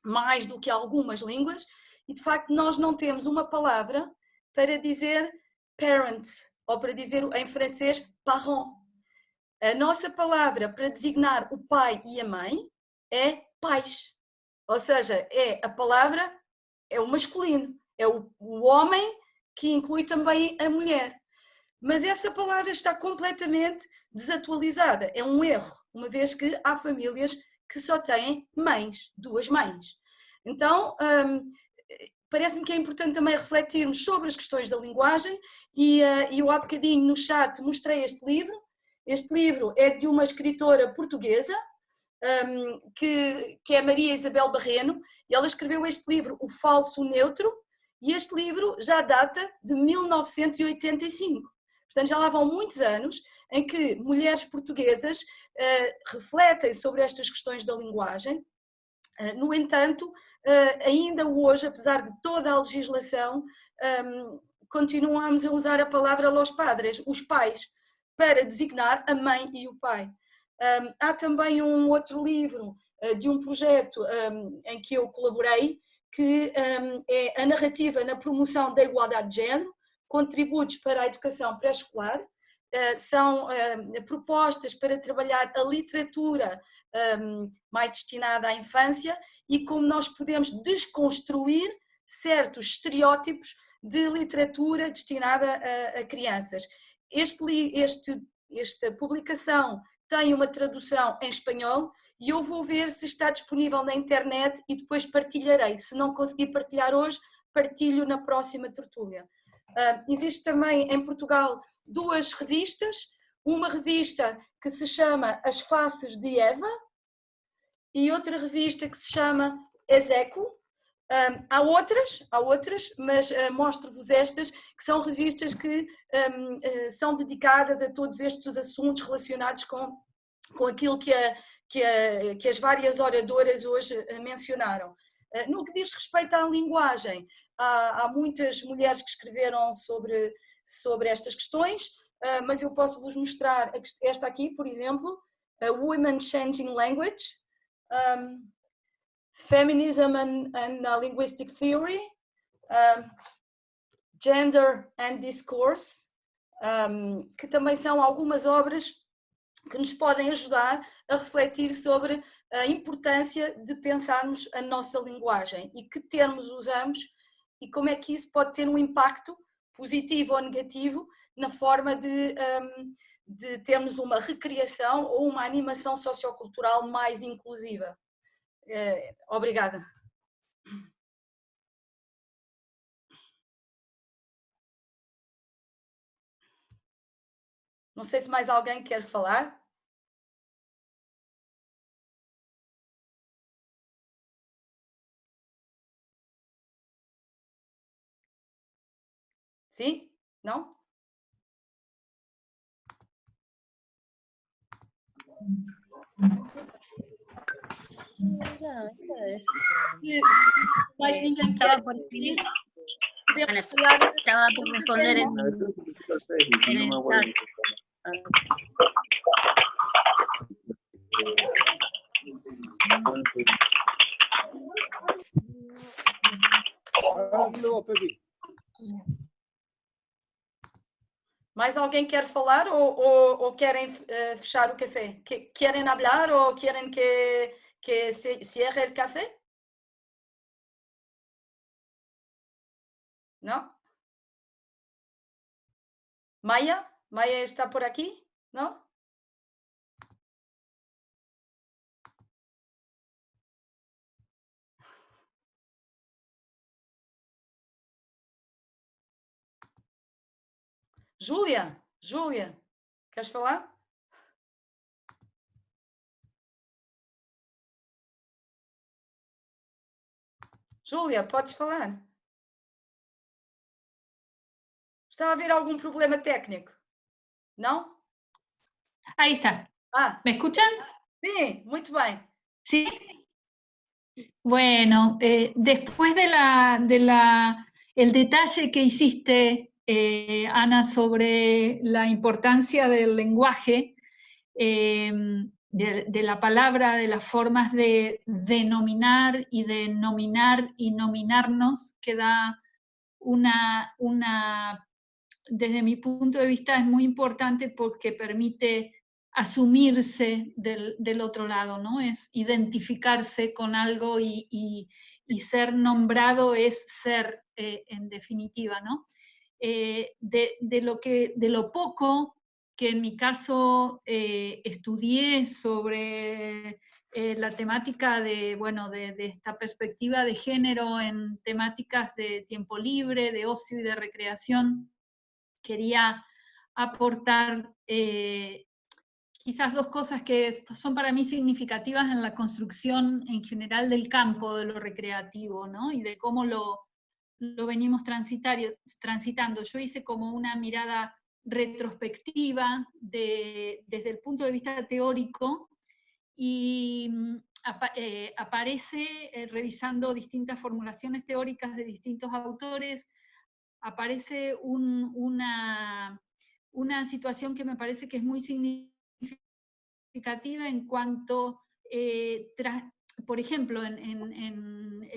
mais do que algumas línguas, e de facto nós não temos uma palavra para dizer parent, ou para dizer em francês parent. A nossa palavra para designar o pai e a mãe é pais, ou seja, a palavra é o masculino, é o homem que inclui também a mulher. Mas essa palavra está completamente desatualizada, é um erro, uma vez que há famílias que só têm mães, duas mães. Então, parece-me que é importante também refletirmos sobre as questões da linguagem, e eu há bocadinho no chat mostrei este livro, Este livro é de uma escritora portuguesa, que é Maria Isabel Barreno, e ela escreveu este livro, O Falso Neutro, e este livro já data de 1985. Portanto, já lá vão muitos anos em que mulheres portuguesas refletem sobre estas questões da linguagem. No entanto, ainda hoje, apesar de toda a legislação, continuamos a usar a palavra los padres, os pais, para designar a mãe e o pai. Há também um outro livro de um projeto em que eu colaborei, que é a narrativa na promoção da igualdade de género, contributos para a educação pré-escolar. São propostas para trabalhar a literatura mais destinada à infância e como nós podemos desconstruir certos estereótipos de literatura destinada a crianças. Esta publicação tem uma tradução em espanhol e eu vou ver se está disponível na internet e depois partilharei. Se não conseguir partilhar hoje, partilho na próxima tertúlia. Existe também em Portugal 2 revistas, uma revista que se chama As Faces de Eva e outra revista que se chama Execo. Há outras, mas mostro-vos estas, que são revistas que são dedicadas a todos estes assuntos relacionados com aquilo que as várias oradoras hoje mencionaram. No que diz respeito à linguagem, há muitas mulheres que escreveram sobre estas questões, mas eu posso vos mostrar esta aqui, por exemplo, Women Changing Language, Feminism and Linguistic Theory, Gender and Discourse, que também são algumas obras que nos podem ajudar a refletir sobre a importância de pensarmos a nossa linguagem e que termos usamos e como é que isso pode ter um impacto positivo ou negativo na forma de termos uma recriação ou uma animação sociocultural mais inclusiva. Obrigada. Não sei se mais alguém quer falar. Sim? Não? Se mais ninguém quer, podemos falar. Estaba por responder en el chat. Mais alguém quer falar ou querem fechar o café? Querem hablar ou querem que se cierre o café? Não? Maya? Maya está por aqui? Não? Júlia, queres falar? Júlia, podes falar? Está a haver algum problema técnico? ¿No? Ahí está. ¿Me escuchan? Sí, muy bien. Sí. Bueno, después el detalle que hiciste, Ana, sobre la importancia del lenguaje, de la palabra, de las formas de denominar y de nominar y nominarnos, que da desde mi punto de vista es muy importante porque permite asumirse del otro lado, ¿no? Es identificarse con algo y ser nombrado es ser, en definitiva, ¿no? De lo poco que en mi caso estudié sobre la temática de esta perspectiva de género en temáticas de tiempo libre, de ocio y de recreación, quería aportar quizás dos cosas que son para mí significativas en la construcción en general del campo de lo recreativo, ¿no? Y de cómo lo venimos transitando. Yo hice como una mirada retrospectiva desde el punto de vista teórico, y aparece, revisando distintas formulaciones teóricas de distintos autores, aparece una situación que me parece que es muy significativa en cuanto, por ejemplo, en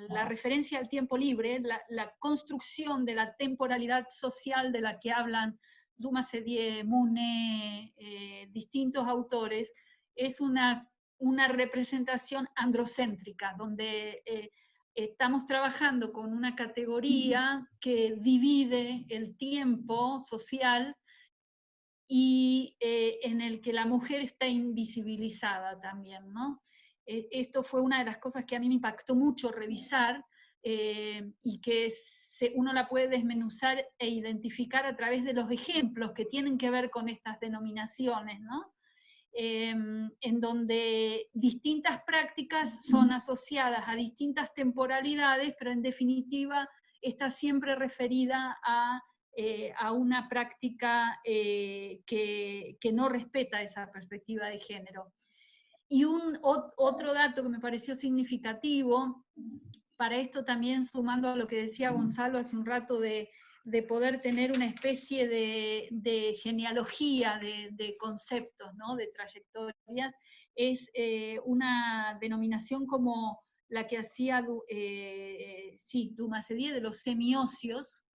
la referencia al tiempo libre, la construcción de la temporalidad social de la que hablan Dumas Hédier, Mounet, distintos autores, es una representación androcéntrica, donde estamos trabajando con una categoría que divide el tiempo social y en el que la mujer está invisibilizada también, ¿no? Esto fue una de las cosas que a mí me impactó mucho revisar, y que uno la puede desmenuzar e identificar a través de los ejemplos que tienen que ver con estas denominaciones, ¿no? En donde distintas prácticas son asociadas a distintas temporalidades, pero en definitiva está siempre referida a una práctica que no respeta esa perspectiva de género. Y otro dato que me pareció significativo, para esto también sumando a lo que decía Gonzalo hace un rato de poder tener una especie de genealogía de conceptos, ¿no? De trayectorias, es una denominación como la que hacía Dumas Hédier de los semiocios,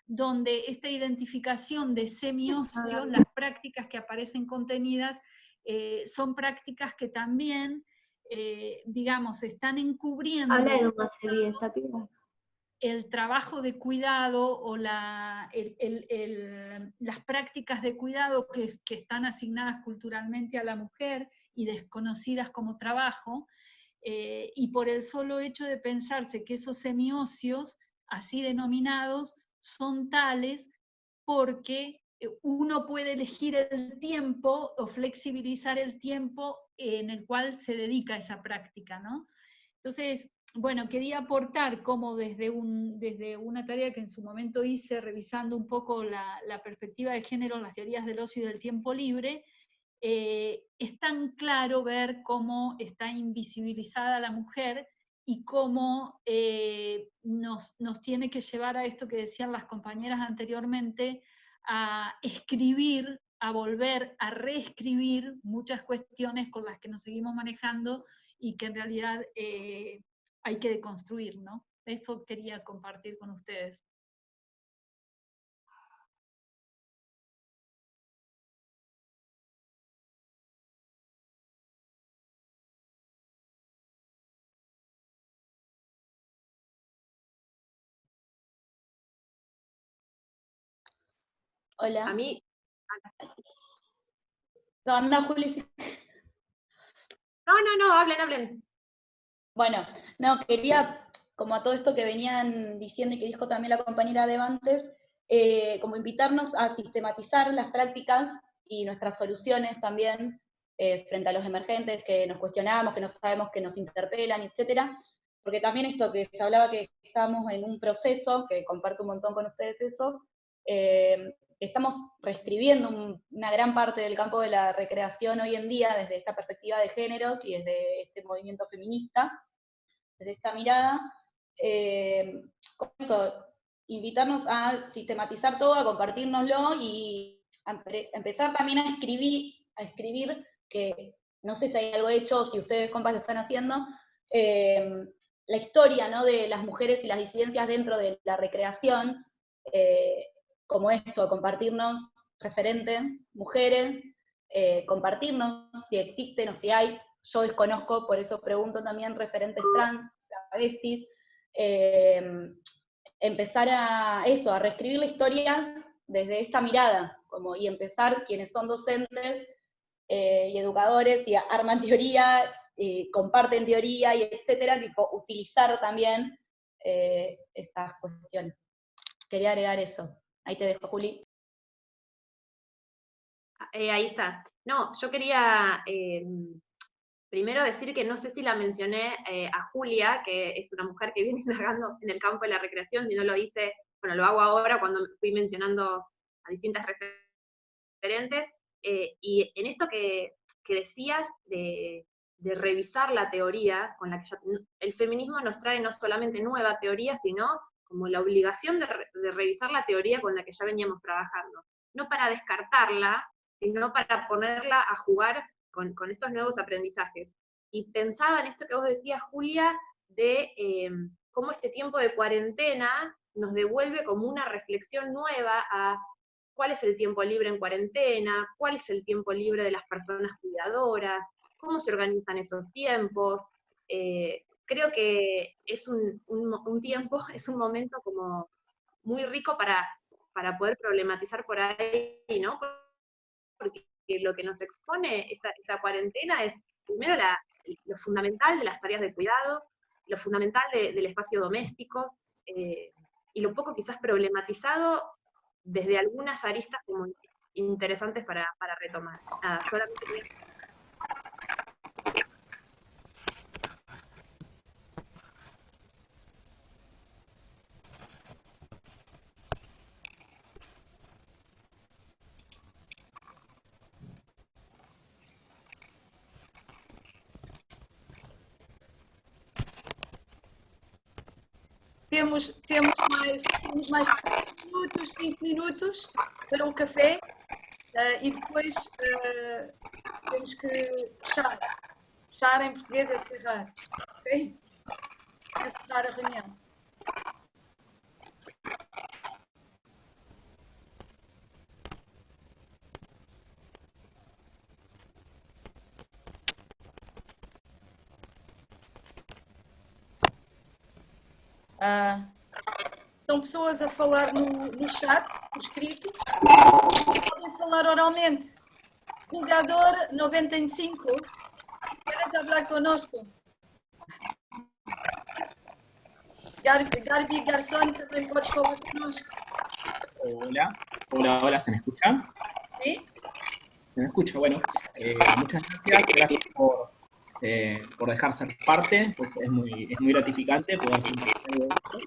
donde esta identificación de semiocios, las prácticas que aparecen contenidas, son prácticas que también, digamos, están encubriendo el trabajo de cuidado o las prácticas de cuidado que están asignadas culturalmente a la mujer y desconocidas como trabajo, y por el solo hecho de pensarse que esos semiocios, así denominados, son tales porque uno puede elegir el tiempo o flexibilizar el tiempo en el cual se dedica a esa práctica, ¿no? Entonces, bueno, quería aportar cómo desde una tarea que en su momento hice, revisando un poco la perspectiva de género en las teorías del ocio y del tiempo libre, es tan claro ver cómo está invisibilizada la mujer y cómo nos tiene que llevar a esto que decían las compañeras anteriormente, a escribir, a volver a reescribir muchas cuestiones con las que nos seguimos manejando y que en realidad hay que deconstruir, ¿no? Eso quería compartir con ustedes. Hola. A mí... No, anda, Juli. No, hablen. Bueno, no, quería, como a todo esto que venían diciendo y que dijo también la compañera de antes, como invitarnos a sistematizar las prácticas y nuestras soluciones también frente a los emergentes que nos cuestionamos, que no sabemos, que nos interpelan, etcétera, porque también esto que se hablaba que estamos en un proceso, que comparto un montón con ustedes eso, estamos reescribiendo una gran parte del campo de la recreación hoy en día desde esta perspectiva de géneros y desde este movimiento feminista, desde esta mirada, con eso, invitarnos a sistematizar todo, a compartirnoslo y a empezar también a escribir, que no sé si hay algo hecho, si ustedes, compas, lo están haciendo, la historia, ¿no? De las mujeres y las disidencias dentro de la recreación, como esto, compartirnos referentes, mujeres, compartirnos si existen o si hay, yo desconozco, por eso pregunto también, referentes trans, travestis, empezar a reescribir la historia desde esta mirada, y empezar quienes son docentes y educadores y arman teoría, y comparten teoría, y etcétera, utilizar también estas cuestiones. Quería agregar eso. Ahí te dejo, Juli. Ahí está. No, yo quería primero decir que no sé si la mencioné a Julia, que es una mujer que viene indagando en el campo de la recreación, y no lo hice, bueno, lo hago ahora cuando fui mencionando a distintas referentes, y en esto que decías de revisar la teoría, con la que ya, el feminismo nos trae no solamente nueva teoría, sino como la obligación de revisar la teoría con la que ya veníamos trabajando. No para descartarla, sino para ponerla a jugar con estos nuevos aprendizajes. Y pensaba en esto que vos decías, Julia, de cómo este tiempo de cuarentena nos devuelve como una reflexión nueva a cuál es el tiempo libre en cuarentena, cuál es el tiempo libre de las personas cuidadoras, cómo se organizan esos tiempos. Creo que es un tiempo, es un momento como muy rico para poder problematizar por ahí, ¿no? Porque lo que nos expone esta cuarentena es, primero, lo fundamental de las tareas de cuidado, lo fundamental del espacio doméstico, y lo poco quizás problematizado desde algunas aristas como interesantes para retomar. Nada, solamente Temos mais 3 minutos, 5 minutos para um café e depois temos que fechar. Fechar em português é cerrar. Ok? Encerrar a reunião. Estão pessoas a falar no chat, por escrito, podem falar oralmente. Jugador 95, ¿puedes hablar connosco? Garbi Garzón, también puedes falar connosco. Hola, ¿se me escucha? ¿Sí? ¿Se me escucha? Bueno, muchas gracias por dejar ser parte, pues es muy gratificante poder ser parte de esto.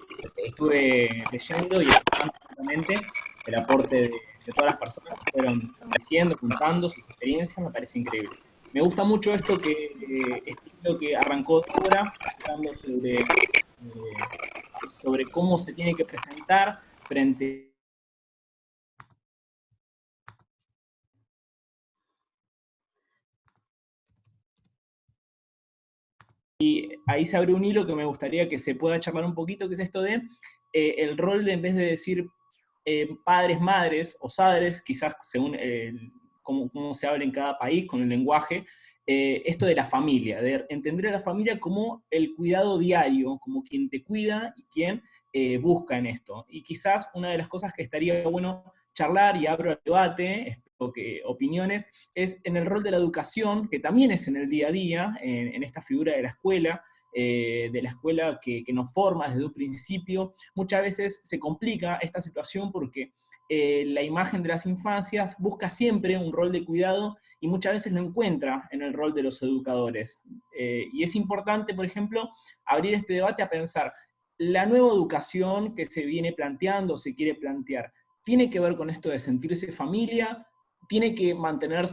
Estuve leyendo y escuchando justamente el aporte de todas las personas que fueron diciendo, contando sus experiencias, me parece increíble. Me gusta mucho esto que arrancó ahora, hablando sobre cómo se tiene que presentar frente y ahí se abre un hilo que me gustaría que se pueda charlar un poquito, que es esto de el rol de, en vez de decir padres, madres o sadres, quizás según cómo se habla en cada país con el lenguaje, esto de la familia, de entender a la familia como el cuidado diario, como quien te cuida y quien busca en esto. Y quizás una de las cosas que estaría bueno charlar, y abro el debate, opiniones, es en el rol de la educación, que también es en el día a día, en esta figura de la escuela que nos forma desde un principio. Muchas veces se complica esta situación porque la imagen de las infancias busca siempre un rol de cuidado y muchas veces lo encuentra en el rol de los educadores. Y es importante, por ejemplo, abrir este debate a pensar, la nueva educación que se viene planteando, se quiere plantear, ¿tiene que ver con esto de sentirse familia? ¿Tiene que mantener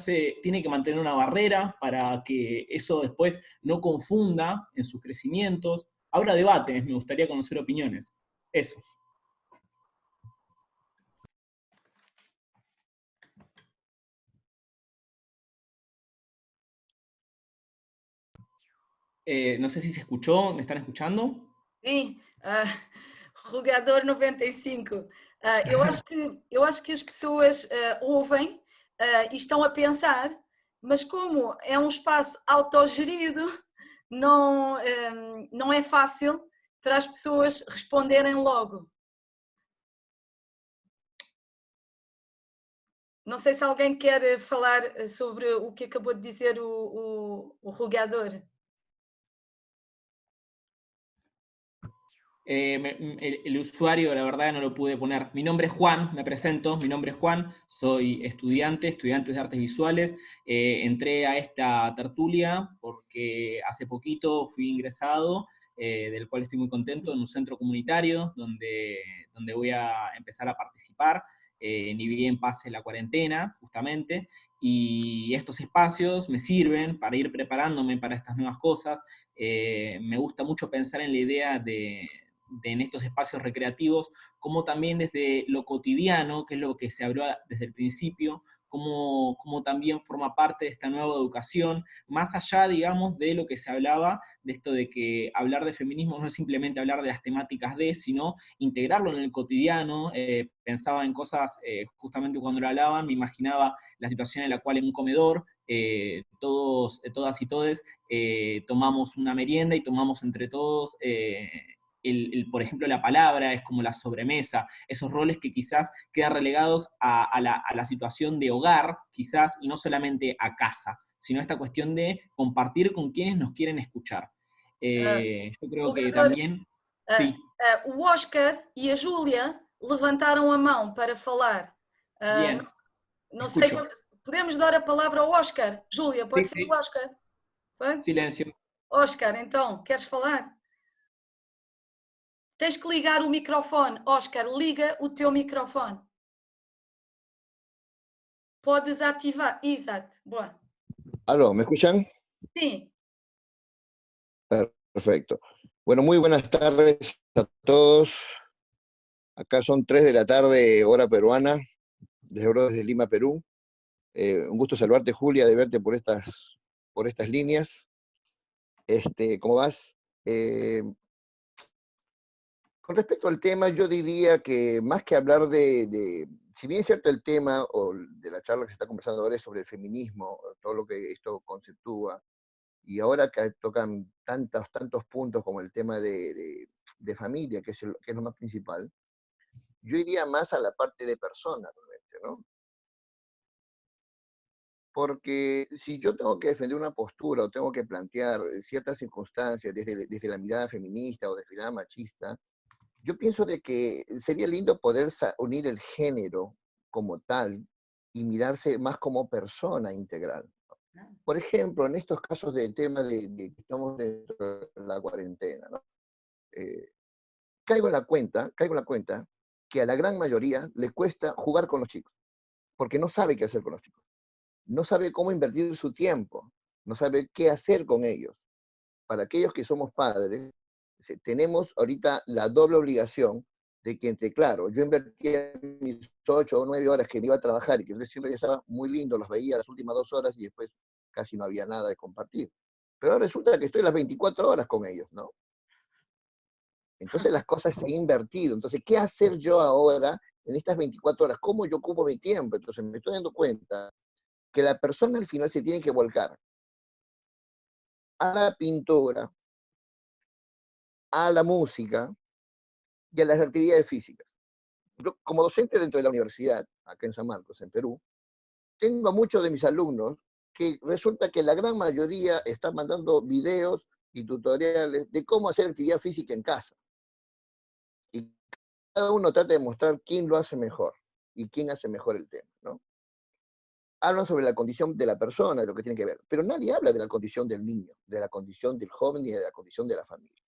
una barrera para que eso después no confunda en sus crecimientos? Habrá debates, me gustaría conocer opiniones. Eso. No sé si se escuchó, ¿me están escuchando? Sim, Jogador 95. Eu acho que as pessoas ouvem e estão a pensar, mas como é um espaço autogerido, não é fácil para as pessoas responderem logo. Não sei se alguém quer falar sobre o que acabou de dizer o jogador. El usuario, la verdad, no lo pude poner. Mi nombre es Juan, me presento, mi nombre es Juan, soy estudiante de artes visuales. Entré a esta tertulia porque hace poquito fui ingresado, del cual estoy muy contento, en un centro comunitario donde voy a empezar a participar, ni bien pase la cuarentena, justamente, y estos espacios me sirven para ir preparándome para estas nuevas cosas. Me gusta mucho pensar en la idea en estos espacios recreativos, como también desde lo cotidiano, que es lo que se habló desde el principio, como también forma parte de esta nueva educación, más allá, digamos, de lo que se hablaba, de esto de que hablar de feminismo no es simplemente hablar de las temáticas sino integrarlo en el cotidiano. Pensaba en cosas, justamente cuando lo hablaban, me imaginaba la situación en la cual en un comedor, todas y todes, tomamos una merienda y tomamos entre todos, por ejemplo, la palabra es como la sobremesa, esos roles que quizás quedan relegados a la situación de hogar, quizás, y no solamente a casa, sino esta cuestión de compartir con quienes nos quieren escuchar. Yo creo que también... Sí. O Oscar e a Júlia levantaram a mão para falar. Bien. Não sei, podemos dar a palavra ao Oscar? Júlia, pode ser o Oscar? Pode? Silêncio. Oscar, então, queres falar? Tens que ligar o microfone. Oscar, liga o teu microfone. Podes ativar. Exato. Boa. ¿Aló? ¿Me escuchan? Sí. Perfecto. Bueno, muy buenas tardes a todos. Acá son 3 de la tarde, hora peruana, desde Lima, Perú. Un gusto saludarte, Julia, de verte por estas líneas. ¿Cómo vas? Con respecto al tema, yo diría que más que hablar si bien es cierto el tema o de la charla que se está conversando ahora es sobre el feminismo, todo lo que esto conceptúa, y ahora que tocan tantos puntos como el tema de familia, que es lo más principal, yo iría más a la parte de persona, realmente, ¿no? Porque si yo tengo que defender una postura o tengo que plantear ciertas circunstancias desde la mirada feminista o desde la mirada machista, yo pienso de que sería lindo poder unir el género como tal y mirarse más como persona integral. Por ejemplo, en estos casos de tema de que estamos dentro de la cuarentena, ¿no? Caigo en la cuenta que a la gran mayoría le cuesta jugar con los chicos, porque no sabe qué hacer con los chicos. No sabe cómo invertir su tiempo, no sabe qué hacer con ellos. Para aquellos que somos padres, tenemos ahorita la doble obligación de que claro, yo invertía mis 8 o 9 horas que me iba a trabajar y que recién regresaba muy lindo, los veía las últimas 2 horas y después casi no había nada de compartir. Pero ahora resulta que estoy las 24 horas con ellos, ¿no? Entonces las cosas se han invertido. Entonces, ¿qué hacer yo ahora en estas 24 horas? ¿Cómo yo ocupo mi tiempo? Entonces me estoy dando cuenta que la persona al final se tiene que volcar a la pintura, a la música y a las actividades físicas. Yo, como docente dentro de la universidad, acá en San Marcos, en Perú, tengo a muchos de mis alumnos que resulta que la gran mayoría están mandando videos y tutoriales de cómo hacer actividad física en casa. Y cada uno trata de mostrar quién lo hace mejor y quién hace mejor el tema, ¿no? Hablan sobre la condición de la persona, de lo que tiene que ver, pero nadie habla de la condición del niño, de la condición del joven y de la condición de la familia.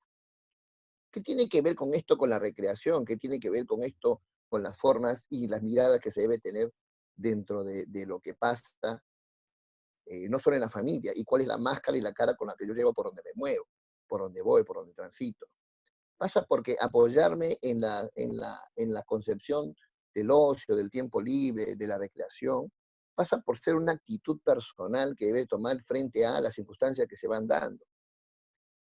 ¿Qué tiene que ver con esto, con la recreación? ¿Qué tiene que ver con esto, con las formas y las miradas que se debe tener dentro de lo que pasa, no solo en la familia? ¿Y cuál es la máscara y la cara con la que yo llevo por donde me muevo, por donde voy, por donde transito? Pasa porque apoyarme en la concepción del ocio, del tiempo libre, de la recreación, pasa por ser una actitud personal que debe tomar frente a las circunstancias que se van dando.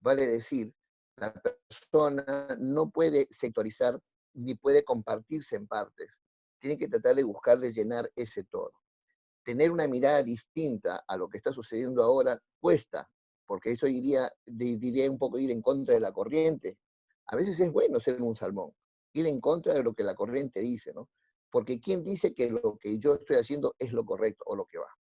Vale decir, la persona no puede sectorizar ni puede compartirse en partes. Tiene que tratar de buscar de llenar ese todo. Tener una mirada distinta a lo que está sucediendo ahora cuesta, porque eso diría un poco ir en contra de la corriente. A veces es bueno ser un salmón, ir en contra de lo que la corriente dice, ¿no? Porque ¿quién dice que lo que yo estoy haciendo es lo correcto o lo que va?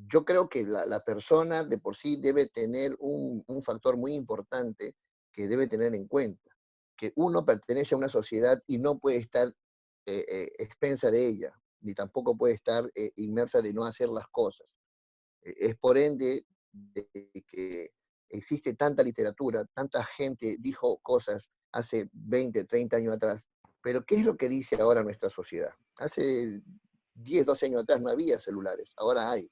Yo creo que la persona de por sí debe tener un factor muy importante, que debe tener en cuenta, que uno pertenece a una sociedad y no puede estar expensa de ella, ni tampoco puede estar inmersa de no hacer las cosas. Es por ende de que existe tanta literatura, tanta gente dijo cosas hace 20, 30 años atrás, pero ¿qué es lo que dice ahora nuestra sociedad? Hace 10, 12 años atrás no había celulares, ahora hay.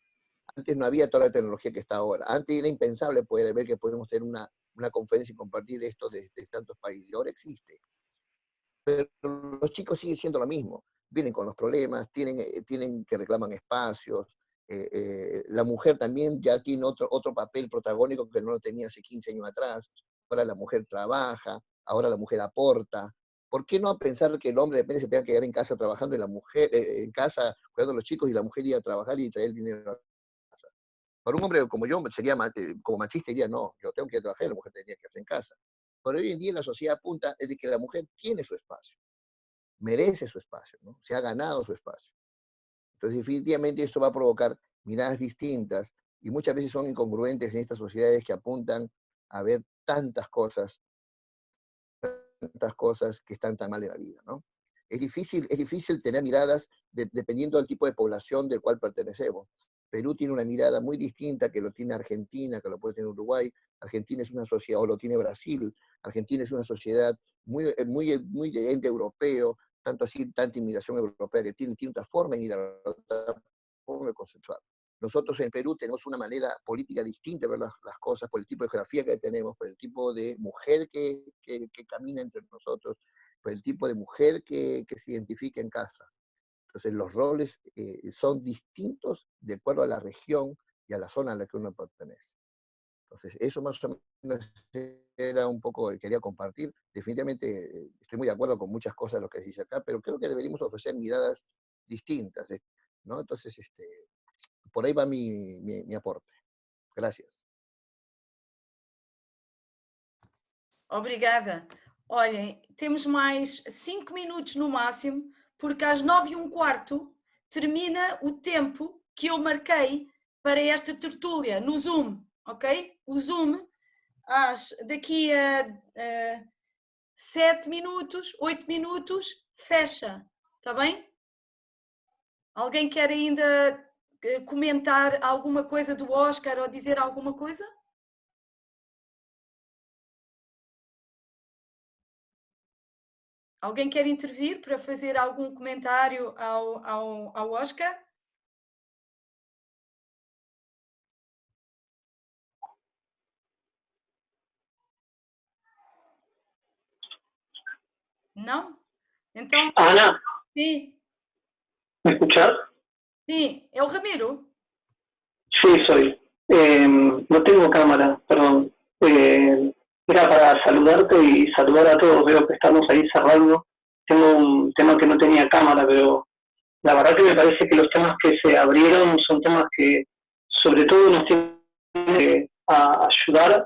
Antes no había toda la tecnología que está ahora. Antes era impensable poder ver que podemos tener una conferencia y compartir esto desde tantos países. Ahora existe. Pero los chicos siguen siendo lo mismo. Vienen con los problemas, tienen que reclaman espacios. La mujer también ya tiene otro papel protagónico que no lo tenía hace 15 años atrás. Ahora la mujer trabaja, ahora la mujer aporta. ¿Por qué no pensar que el hombre de repente se tenga que quedar en casa trabajando y la mujer en casa cuidando a los chicos y la mujer ir a trabajar y traer el dinero a casa? Para un hombre como yo, sería como machista, diría, no, yo tengo que trabajar y la mujer tendría que quedarse en casa. Pero hoy en día la sociedad apunta es de que la mujer tiene su espacio, merece su espacio, ¿no? Se ha ganado su espacio. Entonces, definitivamente esto va a provocar miradas distintas y muchas veces son incongruentes en estas sociedades que apuntan a ver tantas cosas que están tan mal en la vida, ¿no? Es difícil tener miradas dependiendo del tipo de población del cual pertenecemos. Perú tiene una mirada muy distinta que lo tiene Argentina, que lo puede tener Uruguay. Argentina es una sociedad, o lo tiene Brasil. Argentina es una sociedad muy de ente europeo, tanto así, tanta inmigración europea que tiene otra forma de mirar, otra forma de conceptuar. Nosotros en Perú tenemos una manera política distinta de ver las cosas, por el tipo de geografía que tenemos, por el tipo de mujer que camina entre nosotros, por el tipo de mujer que se identifica en casa. Entonces los roles son distintos de acuerdo a la región y a la zona a la que uno pertenece. Entonces eso más o menos era un poco que quería compartir. Definitivamente estoy muy de acuerdo con muchas cosas de lo que se dice acá, pero creo que deberíamos ofrecer miradas distintas, ¿no? Entonces, por ahí va mi aporte. Gracias. Obrigada. Olhem, temos mais 5 minutos no máximo, porque às 9h15 termina o tempo que eu marquei para esta tertúlia no Zoom, ok? O Zoom, daqui a 7 minutos, 8 minutos, fecha, está bem? Alguém quer ainda comentar alguma coisa do Oscar ou dizer alguma coisa? Alguém quer intervir para fazer algum comentário ao Oscar? Não? Então... Ana. Sí. ¿Me escuchás? Sí, ¿es Ramiro? Sí, soy. No tengo cámara, perdón. Era para saludarte y saludar a todos. Veo que estamos ahí cerrando. Tengo un tema que no tenía cámara, pero la verdad que me parece que los temas que se abrieron son temas que sobre todo nos tienen que ayudar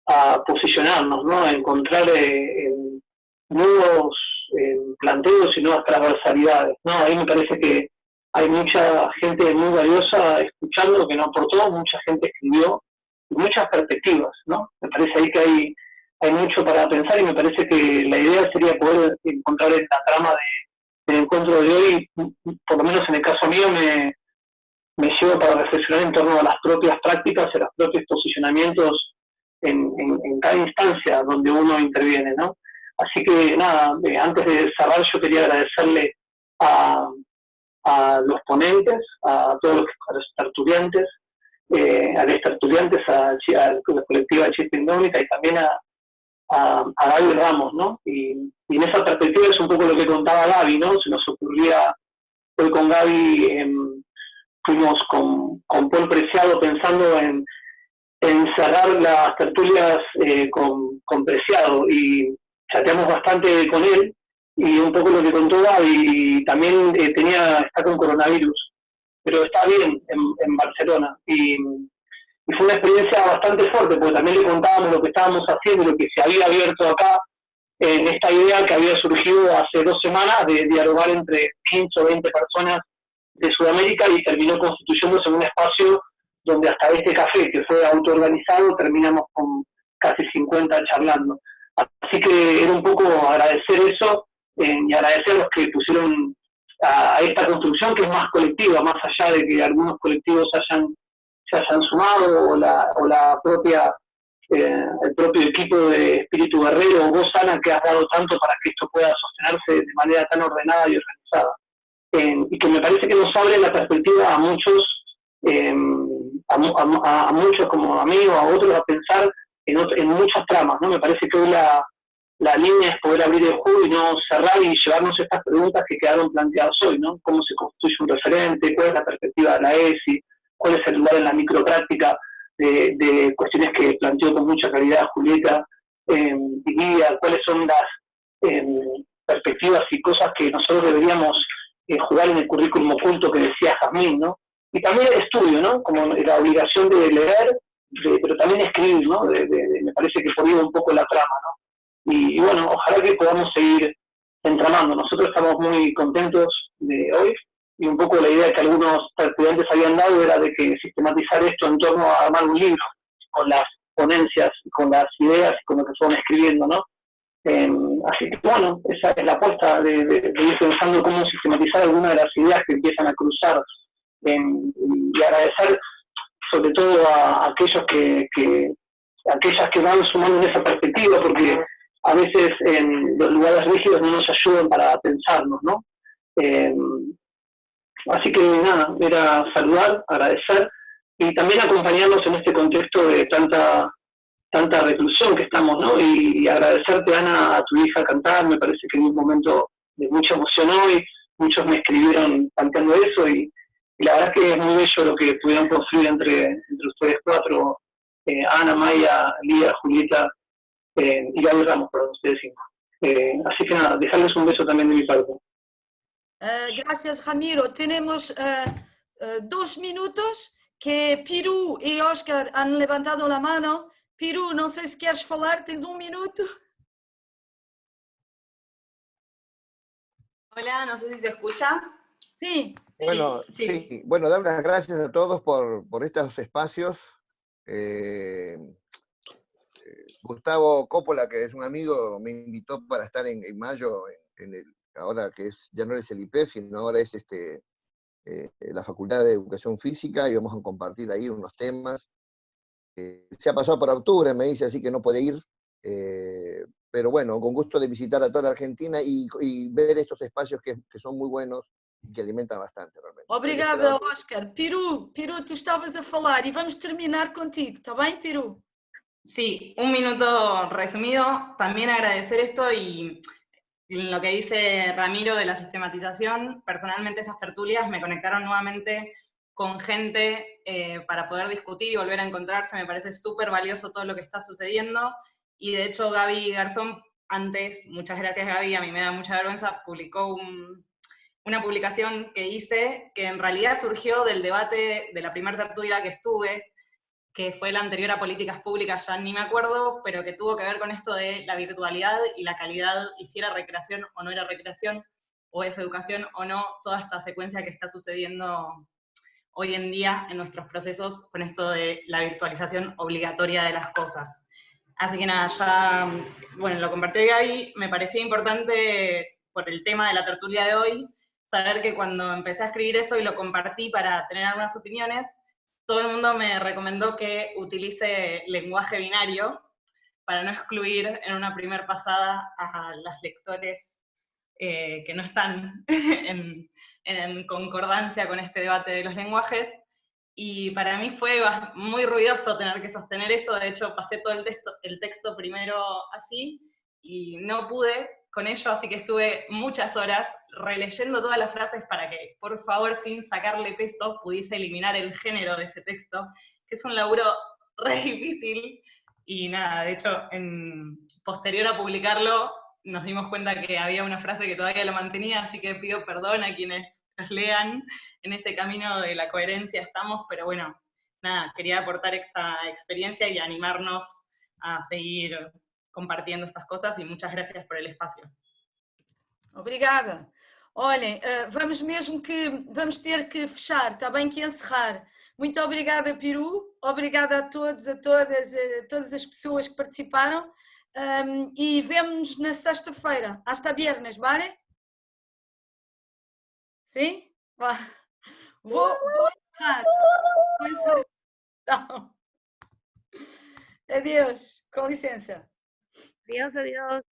a posicionarnos, ¿no? A encontrar nuevos planteos y nuevas transversalidades, ¿no? Ahí me parece que hay mucha gente muy valiosa escuchando que no aportó, mucha gente escribió, y muchas perspectivas, ¿no? Me parece ahí que hay mucho para pensar y me parece que la idea sería poder encontrar en la trama del encuentro de hoy, por lo menos en el caso mío, me lleva para reflexionar en torno a las propias prácticas y a los propios posicionamientos en cada instancia donde uno interviene, ¿no? Así que nada, antes de cerrar yo quería agradecerle a los ponentes, a todos los tertuliantes, a los tertuliantes, a la colectiva Chispa Indómita y también a Gaby Ramos, ¿no? Y en esa perspectiva es un poco lo que contaba Gaby, ¿no? Se nos ocurría, hoy con Gaby fuimos con Paul Preciado pensando en cerrar las tertulias con Preciado y chateamos bastante con él y un poco lo que contó Gaby, también está con coronavirus, pero está bien en Barcelona y fue una experiencia bastante fuerte porque también le contábamos lo que estábamos haciendo, lo que se había abierto acá en esta idea que había surgido hace 2 semanas de dialogar entre 15 o 20 personas de Sudamérica y terminó constituyéndose en un espacio donde hasta este café que fue autoorganizado terminamos con casi 50 charlando. Así que era un poco agradecer eso y agradecer a los que pusieron a esta construcción que es más colectiva, más allá de que algunos colectivos se hayan sumado o la propia el propio equipo de Espíritu Guerrero, o vos, Ana, que has dado tanto para que esto pueda sostenerse de manera tan ordenada y organizada. Y que me parece que nos abre la perspectiva a muchos, a muchos como amigos, a otros, a pensar en muchas tramas, ¿no? Me parece que hoy la línea es poder abrir el juego y no cerrar y llevarnos estas preguntas que quedaron planteadas hoy, ¿no? ¿Cómo se construye un referente? ¿Cuál es la perspectiva de la ESI? ¿Cuál es el lugar en la micropráctica de cuestiones que planteó con mucha claridad Julieta y Guía? ¿Cuáles son las perspectivas y cosas que nosotros deberíamos jugar en el currículum oculto que decía Jazmín, ¿no? Y también el estudio, ¿no? Como la obligación de leer, pero también escribir, ¿no? Me parece que por ahí va un poco la trama, ¿no? Y bueno, ojalá que podamos seguir entramando. Nosotros estamos muy contentos de hoy, y un poco la idea que algunos estudiantes habían dado era de que sistematizar esto en torno a armar un libro, con las ponencias, con las ideas y con lo que fueron escribiendo, ¿no? Así que bueno, esa es la apuesta de ir pensando cómo sistematizar algunas de las ideas que empiezan a cruzar, y agradecer sobre todo a aquellos aquellas que van sumando en esa perspectiva, porque a veces los lugares rígidos no nos ayudan para pensarnos, ¿no? Así que nada, era saludar, agradecer y también acompañarnos en este contexto de tanta reclusión que estamos, ¿no? Y agradecerte, Ana, a tu hija cantar. Me parece que en un momento de mucha emoción hoy, muchos me escribieron cantando eso, y la verdad que es muy bello lo que pudieron construir entre ustedes cuatro, Ana, Maya, Lía, Julieta y Gaby Ramos, perdón, ustedes cinco. Así que nada, dejarles un beso también de mi parte. Gracias, Ramiro. Tenemos 2 minutos que Piru y Oscar han levantado la mano. Piru, no sé si quieres falar, tienes 1 minuto. Hola, no sé si se escucha. Sí. Bueno, sí. Bueno, dar las gracias a todos por estos espacios. Gustavo Coppola, que es un amigo, me invitó para estar en mayo ahora que ya no es el IPEF, sino ahora es la Facultad de Educación Física, y vamos a compartir ahí unos temas. Se ha pasado para octubre, me dice, así que no puede ir, pero bueno, con gusto de visitar a toda la Argentina y ver estos espacios que son muy buenos y que alimentan bastante realmente. Obrigada, Oscar. Piru, tú estabas a falar y vamos terminar contigo, ¿está bien, Piru? Sí, 1 minuto resumido. También agradecer esto y lo que dice Ramiro de la sistematización. Personalmente estas tertulias me conectaron nuevamente con gente para poder discutir y volver a encontrarse. Me parece súper valioso todo lo que está sucediendo, y de hecho Gaby Garzón, antes, muchas gracias Gaby, a mí me da mucha vergüenza, publicó una publicación que hice que en realidad surgió del debate de la primera tertulia que estuve, que fue la anterior a políticas públicas, ya ni me acuerdo, pero que tuvo que ver con esto de la virtualidad y la calidad, y si era recreación o no era recreación, o es educación o no, toda esta secuencia que está sucediendo hoy en día en nuestros procesos con esto de la virtualización obligatoria de las cosas. Así que nada, ya, bueno, lo compartí Gaby, me parecía importante por el tema de la tertulia de hoy, saber que cuando empecé a escribir eso y lo compartí para tener algunas opiniones, todo el mundo me recomendó que utilice lenguaje binario para no excluir en una primer pasada a las lectores que no están en concordancia con este debate de los lenguajes. Y para mí fue muy ruidoso tener que sostener eso. De hecho, pasé todo el texto primero así, y no pude con ello, así que estuve muchas horas releyendo todas las frases para que, por favor, sin sacarle peso, pudiese eliminar el género de ese texto, que es un laburo re difícil. Y nada, de hecho, posterior a publicarlo, nos dimos cuenta que había una frase que todavía lo mantenía, así que pido perdón a quienes nos lean. En ese camino de la coherencia estamos, pero bueno, nada, quería aportar esta experiencia y animarnos a seguir compartiendo estas cosas, y muchas gracias por el espacio. Obrigada. Olhem, vamos ter que fechar, está bem que encerrar. Muito obrigada, Piru, obrigada a todos, a todas as pessoas que participaram. e vemo-nos na sexta-feira. Hasta viernes, vale? Sim? Vá. Vou encerrar. Vou encerrar. Tchau. Adeus. Com licença. Adiós, adiós.